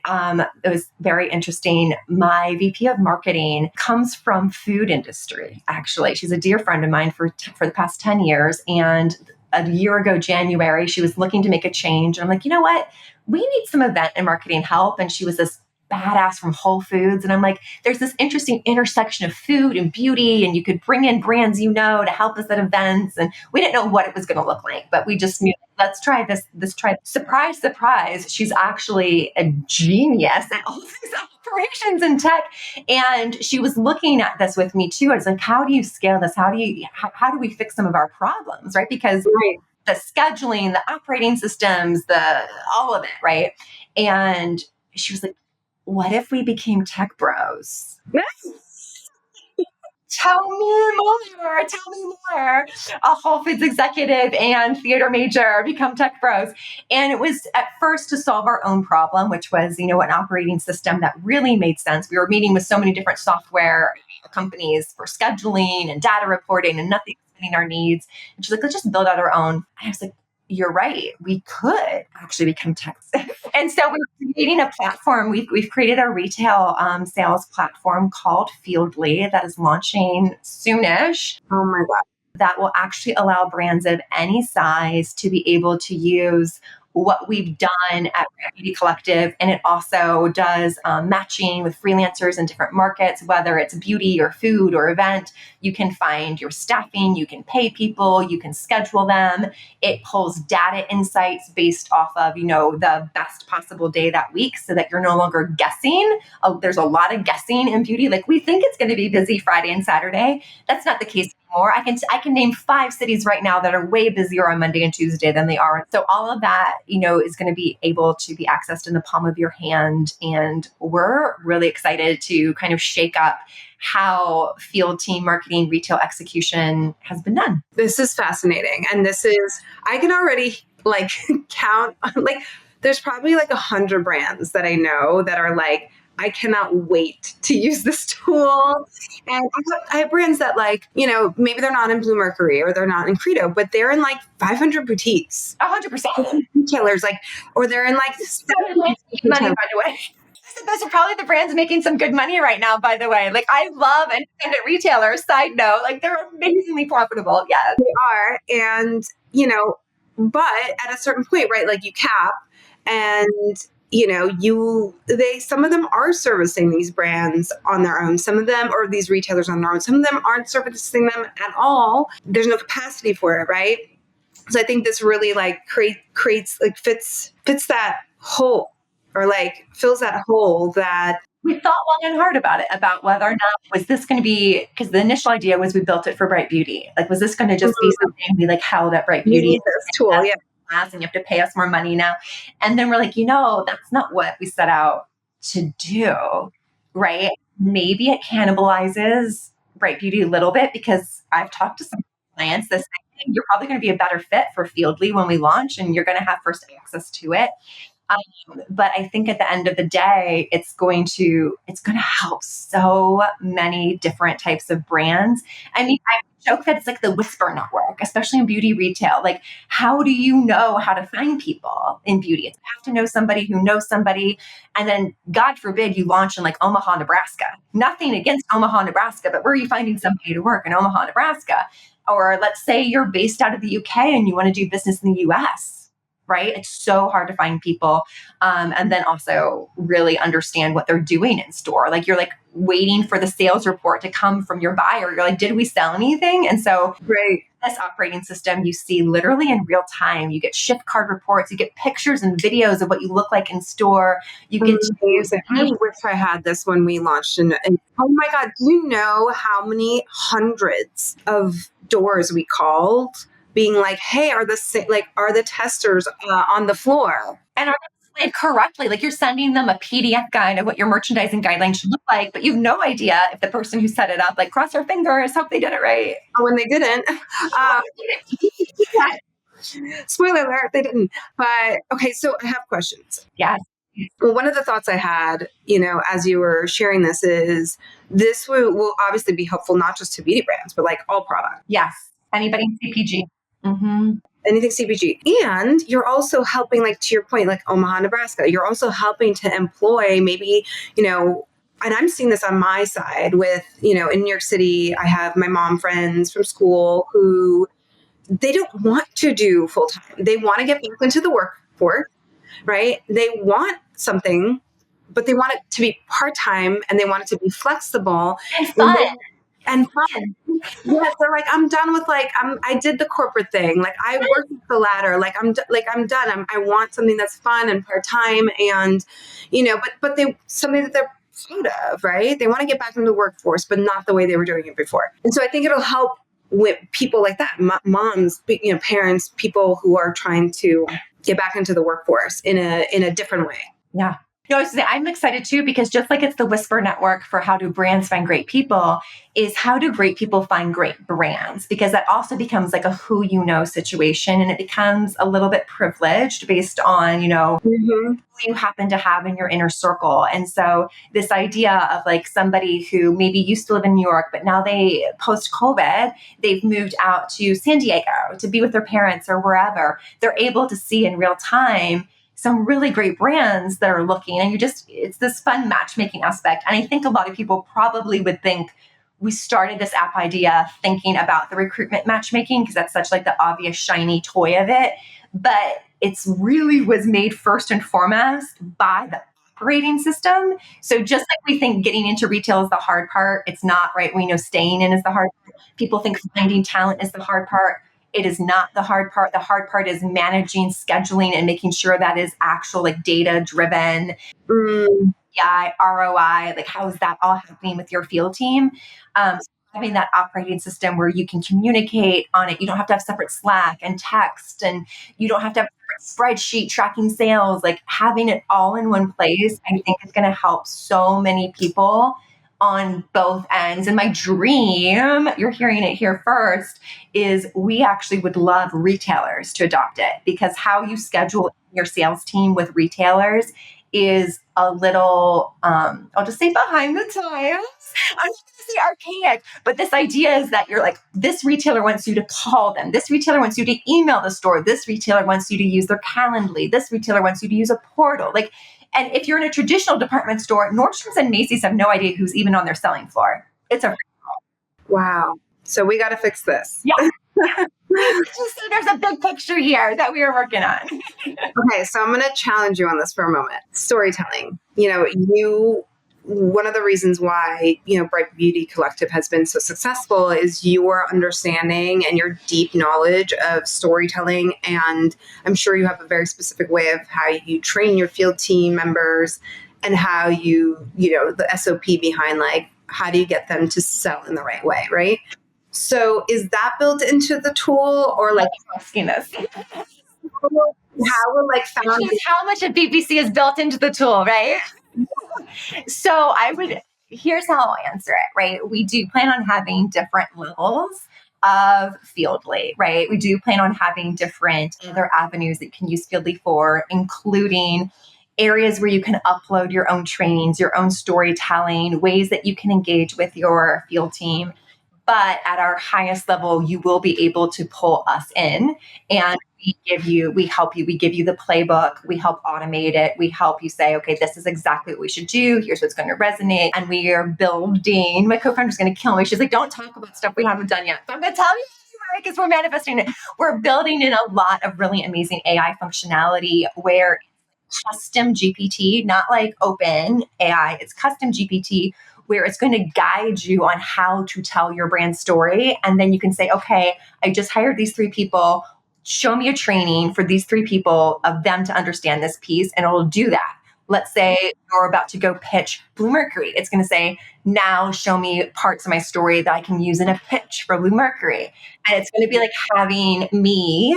it was very interesting. My VP of marketing comes from food industry, actually. She's a dear friend of mine for the past 10 years. And a year ago, January, she was looking to make a change. And I'm like, you know what? We need some event and marketing help. And she was this badass from Whole Foods. And I'm like, there's this interesting intersection of food and beauty, and you could bring in brands, to help us at events. And we didn't know what it was going to look like, but we just knew, let's try this. Surprise, surprise. She's actually a genius at all these operations and tech. And she was looking at this with me too. I was like, how do you scale this? How do we fix some of our problems? Right. Because the scheduling, the operating systems, all of it. Right. And she was like, what if we became tech bros? tell me more, tell me more. A Whole Foods executive and theater major become tech pros. And it was at first to solve our own problem, which was, an operating system that really made sense. We were meeting with so many different software companies for scheduling and data reporting, and nothing was meeting our needs. And she's like, let's just build out our own. And I was like, you're right. We could actually become tech. And so we're creating a platform. We've created a retail sales platform called Fieldly that is launching soonish. Oh my God. That will actually allow brands of any size to be able to use what we've done at Beauty Collective. And it also does matching with freelancers in different markets, whether it's beauty or food or event. You can find your staffing, you can pay people, you can schedule them. It pulls data insights based off of, the best possible day that week so that you're no longer guessing. There's a lot of guessing in beauty. Like we think it's going to be busy Friday and Saturday. That's not the case anymore. I can name 5 cities right now that are way busier on Monday and Tuesday than they are. So all of that, is going to be able to be accessed in the palm of your hand. And we're really excited to kind of shake up how field team marketing, retail execution has been done. This is fascinating. And I can already count, there's probably 100 brands that I know that are I cannot wait to use this tool. And I have brands that maybe they're not in Blue Mercury or they're not in Credo, but they're in 500 boutiques. 100%. Retailers, or they're in money, by the way. Those are probably the brands making some good money right now, by the way. I love independent retailers, side note, they're amazingly profitable. Yeah. They are. And, but at a certain point, right, you cap and some of them are servicing these brands on their own. Some of them, or these retailers on their own, some of them aren't servicing them at all. There's no capacity for it, right? So I think this really creates fits that hole, or fills that hole that we thought long and hard about it, about whether or not was this going to be, because the initial idea was we built it for Bright Beauty. Was this going to just be something we held at Bright Beauty? This tool, yeah. And you have to pay us more money now. And then we're that's not what we set out to do, right? Maybe it cannibalizes Bright Beauty a little bit, because I've talked to some clients that say, you're probably going to be a better fit for Fieldly when we launch, and you're going to have first access to it. But I think at the end of the day, it's going to help so many different types of brands. I mean, I joke that it's the whisper network, especially in beauty retail. How do you know how to find people in beauty? You have to know somebody who knows somebody. And then, God forbid, you launch in Omaha, Nebraska. Nothing against Omaha, Nebraska, but where are you finding somebody to work in Omaha, Nebraska? Or let's say you're based out of the UK and you want to do business in the US. Right? It's so hard to find people. And then also really understand what they're doing in store. You're waiting for the sales report to come from your buyer. You're did we sell anything? And so this operating system, you see literally in real time. You get shift card reports, you get pictures and videos of what you look like in store. You get I wish I had this when we launched. And oh my God, do you know how many hundreds of doors we called? Being hey, are the testers on the floor? And are they displayed correctly? You're sending them a PDF guide of what your merchandising guidelines should look like, but you have no idea if the person who set it up, cross our fingers, hope they did it right. Oh, and they didn't. Spoiler alert, they didn't. But okay, so I have questions. Yes. Well, one of the thoughts I had, as you were sharing this is this will obviously be helpful not just to beauty brands, but all products. Yes. Anybody in CPG. Mm-hmm. Anything CPG. And you're also helping, to your point, Omaha, Nebraska, you're also helping to employ maybe, and I'm seeing this on my side with, in New York City, I have my mom friends from school who they don't want to do full time. They want to get back into the workforce, right? They want something, but they want it to be part-time and they want it to be flexible. And fun. Yes, they're I'm done with I did the corporate thing. I worked with the ladder. I'm done. I want something that's fun and part time, and but they something that they're proud of, right? They want to get back into the workforce, but not the way they were doing it before. And so I think it'll help with people like that, moms, parents, people who are trying to get back into the workforce in a different way. Yeah. No, I'm excited too, because just like it's the whisper network for how do brands find great people, is how do great people find great brands? Because that also becomes like a who you know situation, and it becomes a little bit privileged based on, Mm-hmm. who you happen to have in your inner circle. And so this idea of like somebody who maybe used to live in New York, but now they post COVID, they've moved out to San Diego to be with their parents or wherever, they're able to see in real time some really great brands that are looking, and it's this fun matchmaking aspect. And I think a lot of people probably would think we started this app idea thinking about the recruitment matchmaking because that's such like the obvious shiny toy of it. But it's really was made first and foremost by the operating system. So just like we think getting into retail is the hard part, it's not, right? We know staying in is the hard part. People think finding talent is the hard part. It is not the hard part. The hard part is managing, scheduling, and making sure that is actual like data driven. Mm. ROI, like how is that all happening with your field team? So having that operating system where you can communicate on it. You don't have to have separate Slack and text, and you don't have to have a separate spreadsheet tracking sales. Like having it all in one place, I think is going to help so many people on both ends. And my dream, you're hearing it here first, is we actually would love retailers to adopt it, because how you schedule your sales team with retailers is a little, I'll just say behind the times. I'm not going to say archaic, but this idea is that you're like, this retailer wants you to call them. This retailer wants you to email the store. This retailer wants you to use their Calendly. This retailer wants you to use a portal. Like, and if you're in a traditional department store, Nordstrom's and Macy's have no idea who's even on their selling floor. It's a Wow. So we got to fix this. yeah. Just so there's a big picture here that we are working on. Okay, so I'm going to challenge you on this for a moment. Storytelling. One of the reasons why, Bright Beauty Collective has been so successful is your understanding and your deep knowledge of storytelling. And I'm sure you have a very specific way of how you train your field team members and how the SOP behind like, how do you get them to sell in the right way, right? So is that built into the tool, or like asking this? how will like how much of BBC is built into the tool, right? So here's how I'll answer it, right? We do plan on having different levels of Fieldly, right? We do plan on having different other avenues that you can use Fieldly for, including areas where you can upload your own trainings, your own storytelling, ways that you can engage with your field team. But at our highest level, you will be able to pull us in, and we help you, we give you the playbook, we help automate it, we help you say, okay, this is exactly what we should do, here's what's going to resonate. And we are building, my co-founder's going to kill me. She's like, don't talk about stuff we haven't done yet. But I'm going to tell you, because we're manifesting it. We're building in a lot of really amazing AI functionality where custom GPT, not like open AI, it's custom GPT, where it's going to guide you on how to tell your brand story. And then you can say, okay, I just hired these 3 people. Show me a training for these 3 people of them to understand this piece. And it'll do that. Let's say you're about to go pitch Blue Mercury. It's going to say, now show me parts of my story that I can use in a pitch for Blue Mercury. And it's going to be like having me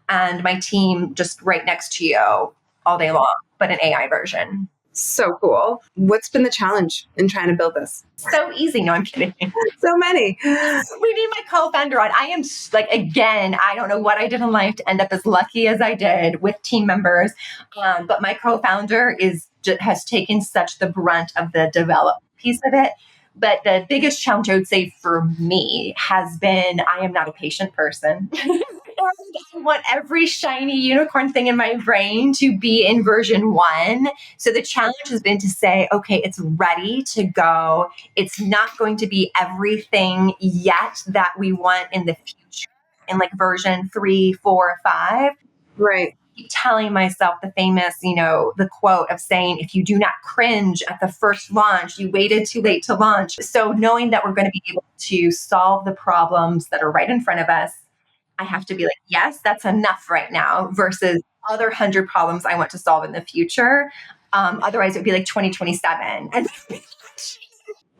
and my team just right next to you all day long, but an AI version. So cool. What's been the challenge in trying to build this? So easy. No, I'm kidding. So many. We need my co-founder on. I am like, again, I don't know what I did in life to end up as lucky as I did with team members. But my co-founder has taken such the brunt of the development piece of it. But the biggest challenge I would say for me has been, I am not a patient person. I want every shiny unicorn thing in my brain to be in version 1. So the challenge has been to say, okay, it's ready to go. It's not going to be everything yet that we want in the future in like version 3, 4, 5. Right. Keep telling myself the famous, the quote of saying, if you do not cringe at the first launch, you waited too late to launch. So knowing that we're going to be able to solve the problems that are right in front of us, I have to be like, yes, that's enough right now versus other 100 problems I want to solve in the future. Otherwise, it would be like 2027. And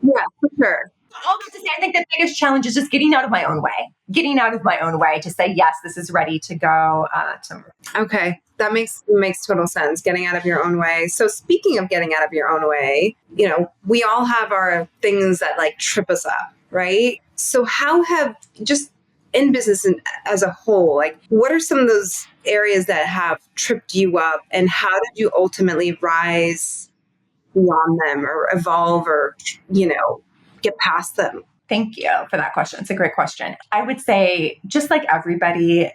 yeah, for sure. All that to say, I think the biggest challenge is just getting out of my own way. getting out of my own way to say, yes, this is ready to go. Okay. That makes total sense. Getting out of your own way. So speaking of getting out of your own way, we all have our things that like trip us up, right? So how have just in business and as a whole, like what are some of those areas that have tripped you up and how did you ultimately rise beyond them or evolve or, get past them? Thank you for that question. It's a great question. I would say, just like everybody,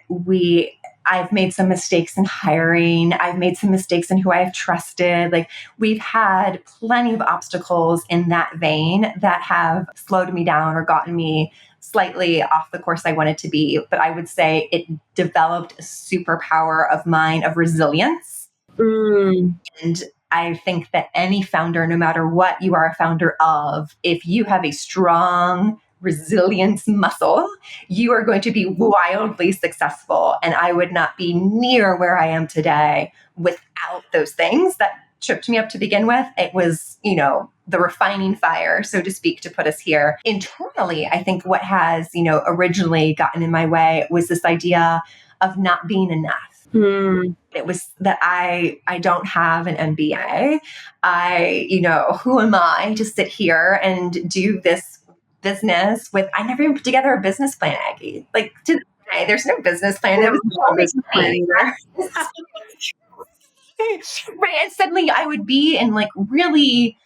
I've made some mistakes in hiring. I've made some mistakes in who I've trusted. Like we've had plenty of obstacles in that vein that have slowed me down or gotten me slightly off the course I wanted to be. But I would say it developed a superpower of mine of resilience. And I think that any founder, no matter what you are a founder of, if you have a strong resilience muscle, you are going to be wildly successful. And I would not be near where I am today without those things that tripped me up to begin with. It was, the refining fire, so to speak, to put us here. Internally, I think what has, originally gotten in my way was this idea of not being enough. It was that I don't have an MBA. Who am I to sit here and do this business with, I never even put together a business plan, Aggie. Like to this day, there's no business plan. It was no business plan either. Right. And suddenly I would be in like really,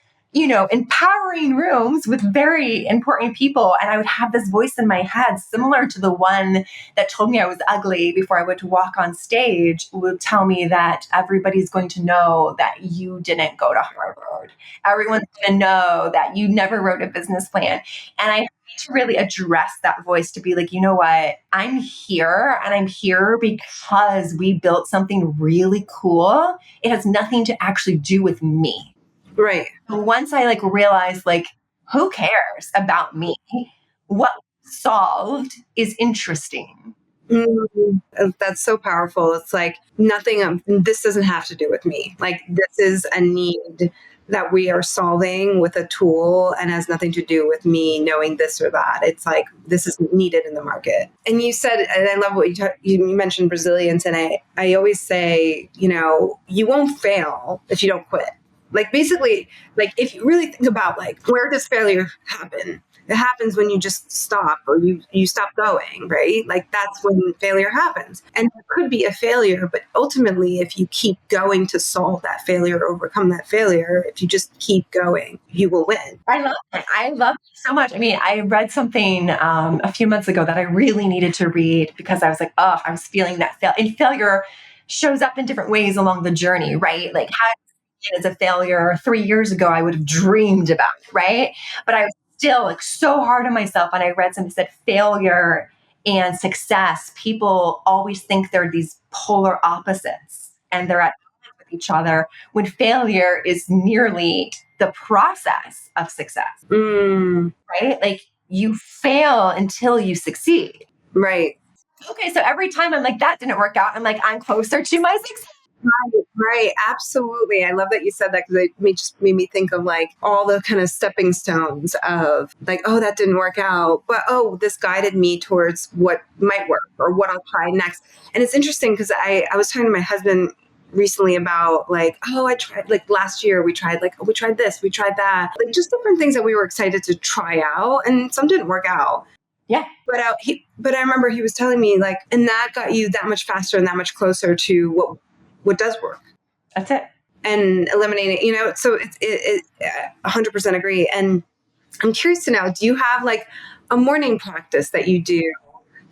empowering rooms with very important people. And I would have this voice in my head, similar to the one that told me I was ugly before I went to walk on stage, would tell me that everybody's going to know that you didn't go to Harvard. Everyone's going to know that you never wrote a business plan. And I to really address that voice to be like, you know what, I'm here and I'm here because we built something really cool. It has nothing to actually do with me. Right. Once I realized who cares about me? What solved is interesting. That's so powerful. It's like this doesn't have to do with me. Like this is a need that we are solving with a tool and has nothing to do with me knowing this or that. It's like, this is needed in the market. And you said, and I love what you mentioned resilience. And I always say, you won't fail if you don't quit. Like basically, like if you really think about where does failure happen? It happens when you just stop or you stop going, right? Like that's when failure happens. And it could be a failure, but ultimately, if you keep going to solve that failure, overcome that failure, if you just keep going, you will win. I love it. I love it so much. I mean, I read something a few months ago that I really needed to read because I was like, oh, I was feeling that failure shows up in different ways along the journey, right? Like how as a failure 3 years ago, I would have dreamed about, right? But I was still so hard on myself. And I read something that said failure and success, people always think they're these polar opposites and they're at odds with each other when failure is merely the process of success, right? Like you fail until you succeed. Right. Okay. So every time I'm like, that didn't work out, I'm like, I'm closer to my success. Right. Absolutely. I love that you said that because it just made me think of all the kind of stepping stones of oh, that didn't work out, but this guided me towards what might work or what I'll try next. And it's interesting because I was talking to my husband recently about I tried last year we tried we tried this, we tried that, just different things that we were excited to try out and some didn't work out. Yeah. But I remember he was telling me and that got you that much faster and that much closer to what does work. That's it. And eliminating, so it 100% agree. And I'm curious to know, do you have a morning practice that you do?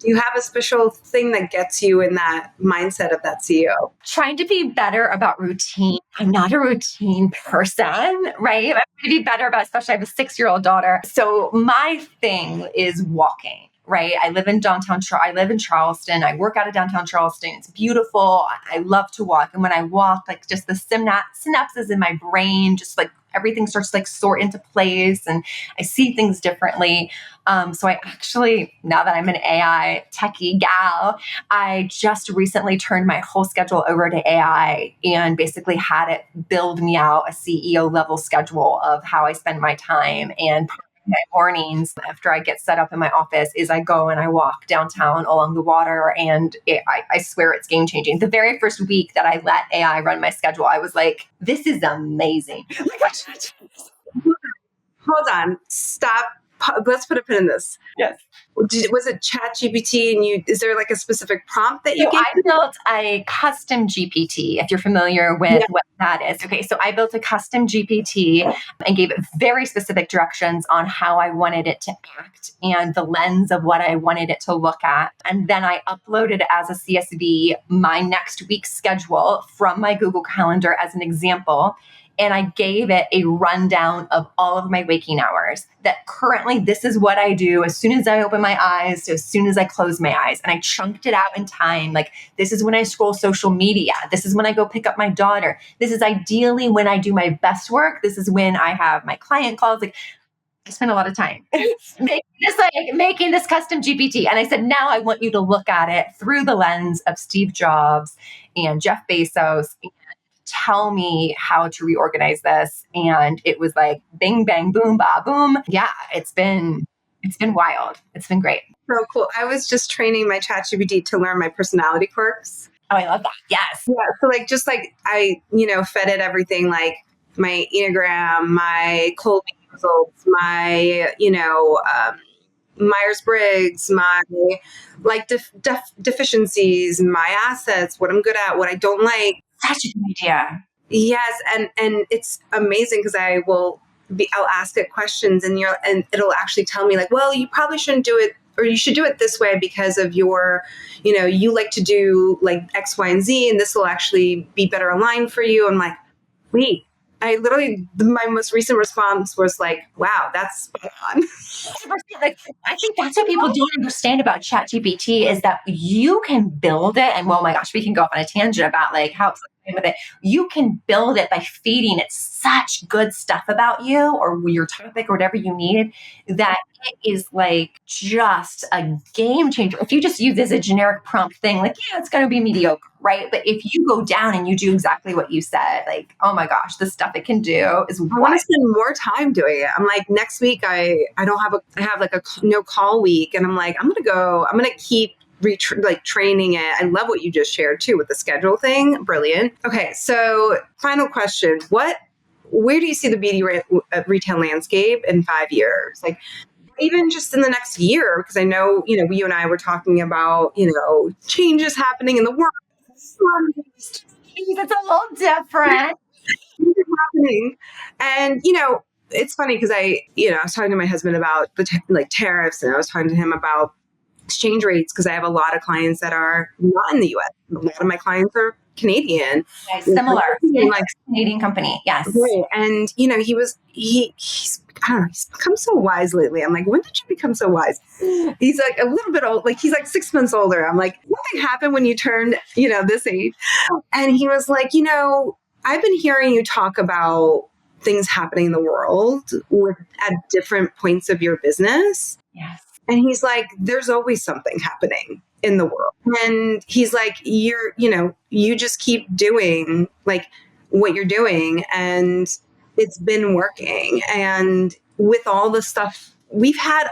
Do you have a special thing that gets you in that mindset of that CEO? Trying to be better about routine. I'm not a routine person, right? I'm trying to be better about, especially I have a 6-year-old daughter. So my thing is walking. Right. I live in Charleston. I work out of downtown Charleston. It's beautiful. I love to walk. And when I walk, just the synapses in my brain, just everything starts to sort into place and I see things differently. So I actually, now that I'm an AI techie gal, I just recently turned my whole schedule over to AI and basically had it build me out a CEO level schedule of how I spend my time and my mornings after I get set up in my office is I go and I walk downtown along the water, and I swear it's game changing. The very first week that I let AI run my schedule, I was like, this is amazing. Hold on. Stop. Let's put a pin in this. Yes. Was it Chat GPT and is there like a specific prompt that you So gave? I built a custom GPT, if you're familiar with what that is. Okay, so I built a custom GPT and gave it very specific directions on how I wanted it to act and the lens of what I wanted it to look at. And then I uploaded as a CSV my next week's schedule from my Google Calendar as an example. And I gave it a rundown of all of my waking hours, that currently this is what I do as soon as I open my eyes to as soon as I close my eyes. And I chunked it out in time. Like, this is when I scroll social media. This is when I go pick up my daughter. This is ideally when I do my best work. This is when I have my client calls. Like, I spent a lot of time making this custom GPT. And I said, now I want you to look at it through the lens of Steve Jobs and Jeff Bezos. Tell me how to reorganize this. And it was like bing, bang, boom, ba, boom. Yeah, it's been wild. It's been great. So cool. I was just training my ChatGPT to learn my personality quirks. Oh, I love that. Yes. Yeah. So like, just like I, fed it everything, like my Enneagram, my Colby results, my, Myers-Briggs, my like deficiencies, my assets, what I'm good at, what I don't like. Such a good idea. Yes, and it's amazing because I'll ask it questions and it'll actually tell me like, well, you probably shouldn't do it, or you should do it this way because of your, you like to do like X, Y, and Z, and this will actually be better aligned for you. I'm like, wait. My most recent response was like, wow, that's spot on. Like, I think that's what people don't understand about ChatGPT is that you can build it. And, oh my gosh, we can go off on a tangent about like how it's with it. You can build it by feeding it such good stuff about you or your topic or whatever you need that it is like just a game changer. If you just use this as a generic prompt thing, like, yeah, it's going to be mediocre, right? But if you go down and you do exactly what you said, like, oh my gosh, the stuff it can do is I want to spend more time doing it. I'm like, next week I have like a no call week, and I'm like, I'm going to keep training it. I love what you just shared too with the schedule thing. Brilliant. Okay. So final question. Where do you see the beauty retail landscape in 5 years? Like, even just in the next year, because I know, you and I were talking about, changes happening in the world. It's a little different. Happening. And, it's funny because I was talking to my husband about the tariffs, and I was talking to him about exchange rates because I have a lot of clients that are not in the US. A lot of my clients are Canadian. Yeah, similar. Like Canadian company. Yes. Right. And, he's I don't know, he's become so wise lately. I'm like, when did you become so wise? He's like a little bit old, like he's like 6 months older. I'm like, nothing happened when you turned, this age. And he was like, I've been hearing you talk about things happening in the world at different points of your business. Yes. And he's like, there's always something happening in the world. And he's like, you just keep doing like what you're doing. And it's been working. And with all the stuff we've had,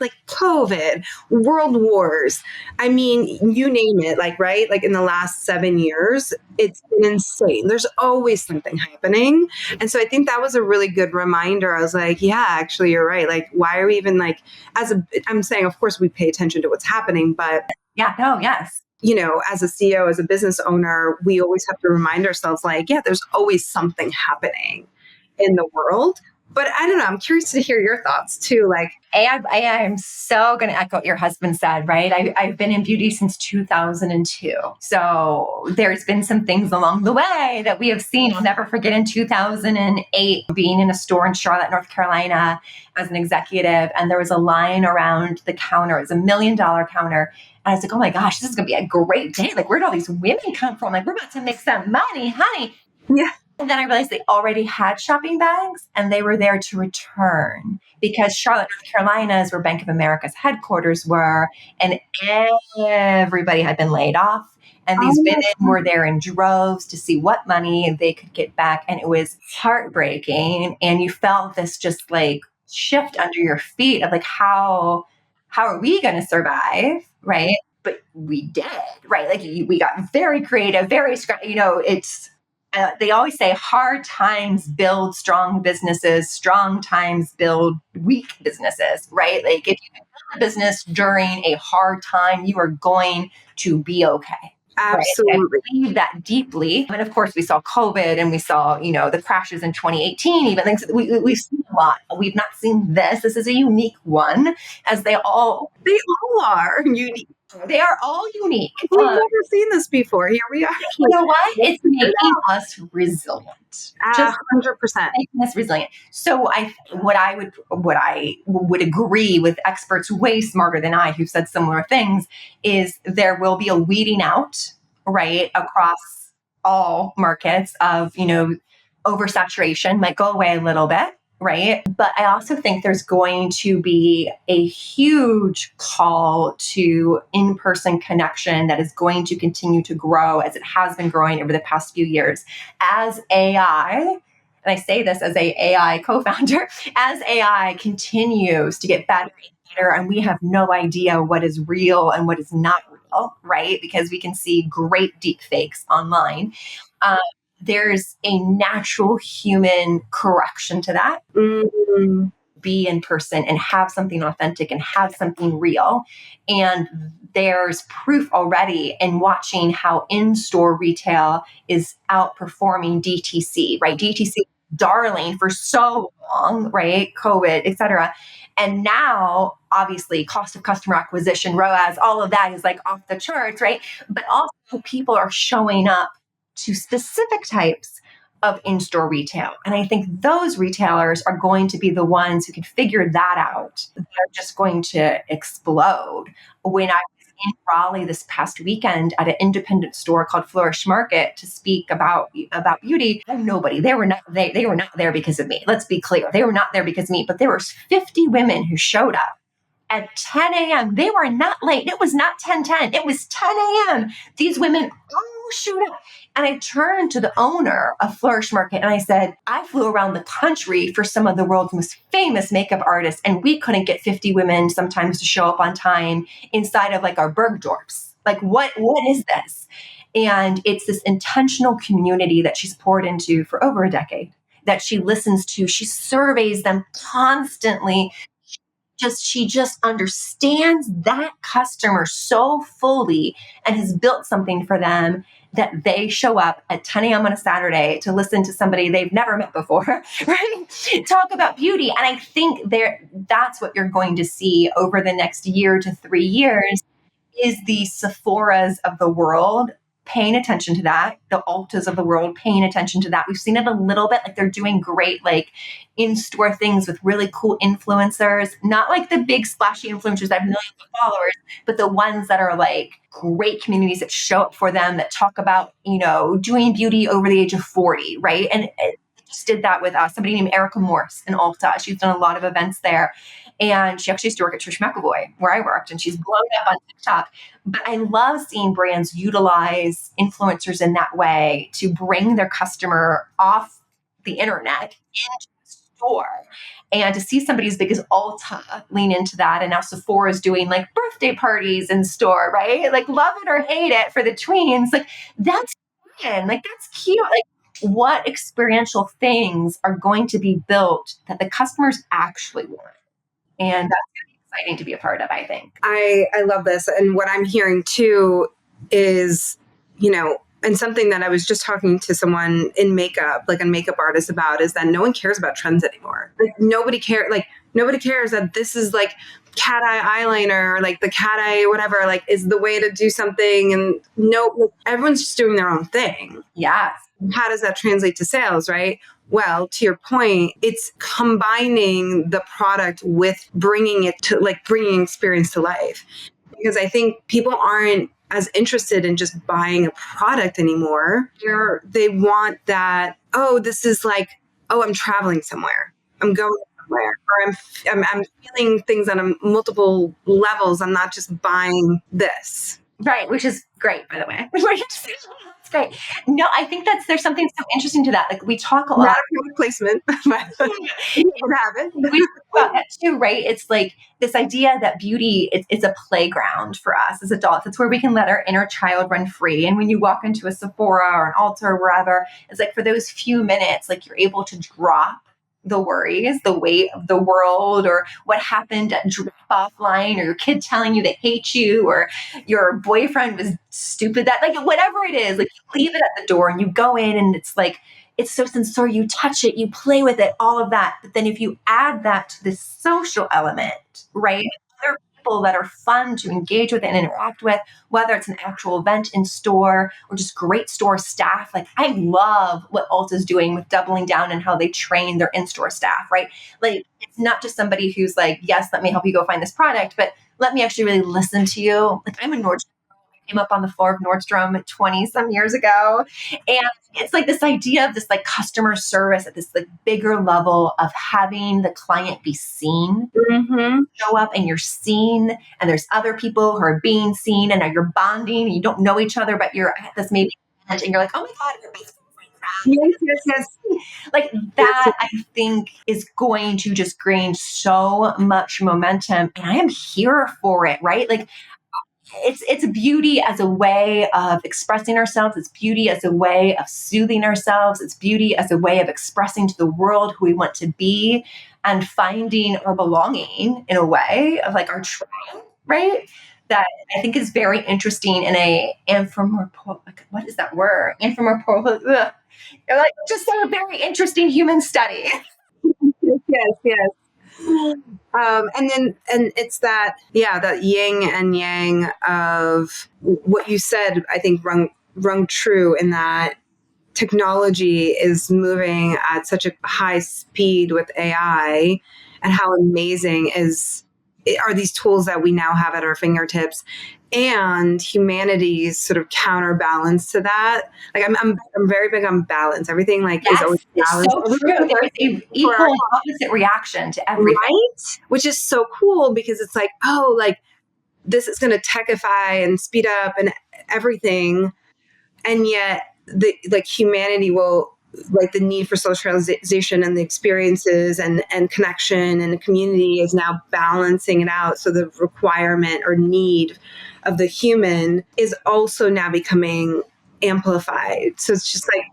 like COVID, world wars, I mean, you name it, like, right? Like in the last 7 years, it's been insane. There's always something happening. And so I think that was a really good reminder. I was like, yeah, actually, you're right. Like, why are we even like, I'm saying, of course, we pay attention to what's happening, but yes. As a CEO, as a business owner, we always have to remind ourselves like, yeah, there's always something happening in the world. But I don't know, I'm curious to hear your thoughts too. Like I'm so going to echo what your husband said, right? I've been in beauty since 2002. So there's been some things along the way that we have seen. I'll never forget in 2008, being in a store in Charlotte, North Carolina as an executive. And there was a line around the counter. It was $1 million counter. And I was like, oh my gosh, this is going to be a great day. Like, where'd all these women come from? Like, we're about to make some money, honey. Yeah. And then I realized they already had shopping bags and they were there to return because Charlotte, North Carolina is where Bank of America's headquarters were, and everybody had been laid off. And these women were there in droves to see what money they could get back. And it was heartbreaking. And you felt this just like shift under your feet of like, how are we going to survive? Right. But we did, right? Like we got very creative, it's, they always say hard times build strong businesses, strong times build weak businesses, right? Like if you build a business during a hard time, you are going to be okay. Absolutely. Right? I believe that deeply. And of course, we saw COVID and we saw, the crashes in 2018, even things we've seen a lot. We've not seen this. This is a unique one, as they all are unique. They are all unique. We've never seen this before. Here we are. You know what? It's making us resilient. 100%. Making us resilient. So what I would agree with experts way smarter than I who've said similar things is there will be a weeding out, right, across all markets of, oversaturation might go away a little bit. Right. But I also think there's going to be a huge call to in-person connection that is going to continue to grow as it has been growing over the past few years. As AI, and I say this as a AI co-founder, as AI continues to get better and better, and we have no idea what is real and what is not real, right? Because we can see great deep fakes online. There's a natural human correction to that. Mm-hmm. Be in person and have something authentic and have something real. And there's proof already in watching how in-store retail is outperforming DTC, right? DTC, darling for so long, right? COVID, et cetera. And now, obviously, cost of customer acquisition, ROAS, all of that is like off the charts, right? But also people are showing up to specific types of in-store retail. And I think those retailers are going to be the ones who can figure that out. They're just going to explode. When I was in Raleigh this past weekend at an independent store called Flourish Market to speak about beauty, nobody, they were not there because of me. Let's be clear. They were not there because of me, but there were 50 women who showed up at 10 a.m. They were not late. It was not 10:10. It was 10 a.m. These women all showed up. And I turned to the owner of Flourish Market and I said, I flew around the country for some of the world's most famous makeup artists, and we couldn't get 50 women sometimes to show up on time inside of like our Bergdorfs. Like, what is this? And it's this intentional community that she's poured into for over a decade, that she listens to. She surveys them constantly. She just understands that customer so fully and has built something for them that they show up at 10 a.m. on a Saturday to listen to somebody they've never met before, right? Talk about beauty. And I think that's what you're going to see over the next year to 3 years is the Sephoras of the world paying attention to that, the Ultas of the world paying attention to that. We've seen it a little bit, like they're doing great, like in-store things with really cool influencers, not like the big splashy influencers that have millions of followers, but the ones that are like great communities that show up for them, that talk about, doing beauty over the age of 40, right? And it just did that with somebody named Erica Morse in Ulta. She's done a lot of events there. And she actually used to work at Trish McEvoy, where I worked, and she's blown up on TikTok. But I love seeing brands utilize influencers in that way to bring their customer off the internet into the store. And to see somebody as big as Ulta lean into that. And now Sephora is doing like birthday parties in store, right? Like love it or hate it for the tweens. Like that's fun. Like that's cute. Like what experiential things are going to be built that the customers actually want? And that's going to be exciting to be a part of, I think. I love this. And what I'm hearing too is, and something that I was just talking to someone in makeup, like a makeup artist about, is that no one cares about trends anymore. Like nobody cares that this is like cat eye eyeliner, or like the cat eye, whatever, like is the way to do something. And everyone's just doing their own thing. Yes. How does that translate to sales, right? Well, to your point, it's combining the product with bringing experience to life. Because I think people aren't as interested in just buying a product anymore. They want that, this is like, I'm traveling somewhere. I'm going somewhere. Or I'm feeling things on multiple levels. I'm not just buying this. Right, which is great, by the way. It's great. No, I think there's something so interesting to that. Like we talk a Not lot. a product placement, but you can have it. We talk about that too, right? It's like this idea that beauty it's a playground for us as adults. It's where we can let our inner child run free. And when you walk into a Sephora or an Ulta or wherever, it's like for those few minutes, like you're able to drop the worries, the weight of the world, or what happened at drop off line, or your kid telling you they hate you, or your boyfriend was stupid, that like whatever it is, like you leave it at the door and you go in and it's like it's so sensorial, you touch it, you play with it, all of that. But then if you add that to this social element, right? Other people that are fun to engage with and interact with, whether it's an actual event in store or just great store staff. Like I love what Ulta's doing with doubling down and how they train their in-store staff, right? Like it's not just somebody who's like, yes, let me help you go find this product, but let me actually really listen to you. Like I'm a Nordstrom. Came up on the floor of Nordstrom 20 some years ago. And it's like this idea of this like customer service at this like bigger level of having the client be seen, show up and you're seen, and there's other people who are being seen and you're bonding and you don't know each other, but you're at this maybe event and you're like, oh my God, we're best friends. Yes. Like that, I think is going to just gain so much momentum. And I am here for it, right? Like it's beauty as a way of expressing ourselves. It's beauty as a way of soothing ourselves. It's beauty as a way of expressing to the world who we want to be and finding our belonging in a way of like our tribe, right? That I think is very interesting in a anthropomorphic, like, what is that word? Anthropomorphic, like just a very interesting human study. Yes. And it's that yin and yang of what you said, I think rung true in that technology is moving at such a high speed with AI, and how amazing are these tools that we now have at our fingertips, and humanity's sort of counterbalance to that. Like I'm very big on balance. Everything like Yes, is always balanced. so true. There is an equal and opposite reaction to everything. Right? Which is so cool because it's like, oh, like this is going to techify and speed up and everything. And yet humanity will, like the need for socialization and the experiences and connection and the community is now balancing it out. So the requirement or need of the human is also now becoming amplified. So it's just like,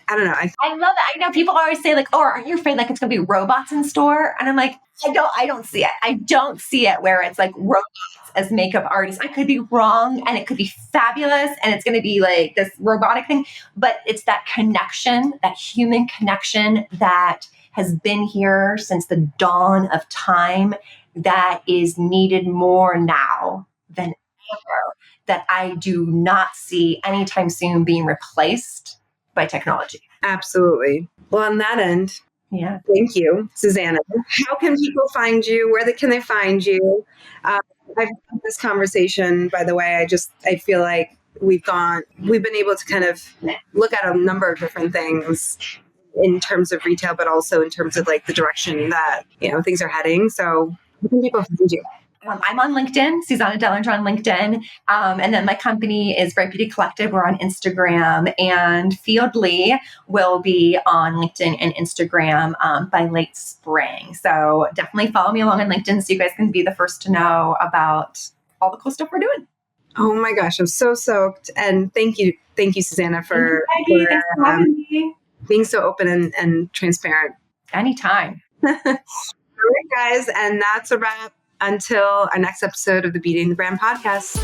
I don't know. I love it. I know people always say like, oh, aren't you afraid like it's going to be robots in store? And I'm like, I don't see it. I don't see it where it's like robots as makeup artists. I could be wrong and it could be fabulous and it's going to be like this robotic thing, but it's that connection, that human connection that has been here since the dawn of time that is needed more now than ever, that I do not see anytime soon being replaced by technology. Absolutely. Well, on that end, yeah. Thank you, Susannah. How can people find you? Where can they find you? I've had this conversation, by the way. I feel like we've been able to kind of look at a number of different things in terms of retail, but also in terms of like the direction that, things are heading. So how can people find you? I'm on LinkedIn, Susannah Dellinger on LinkedIn. And then my company is Bright Beauty Collective. We're on Instagram, and Fieldly will be on LinkedIn and Instagram by late spring. So definitely follow me along on LinkedIn so you guys can be the first to know about all the cool stuff we're doing. Oh my gosh, I'm so soaked. And thank you, Susannah, for being so open and transparent. Anytime. All right, guys. And that's a wrap. Until our next episode of the Beauty and the Brand podcast.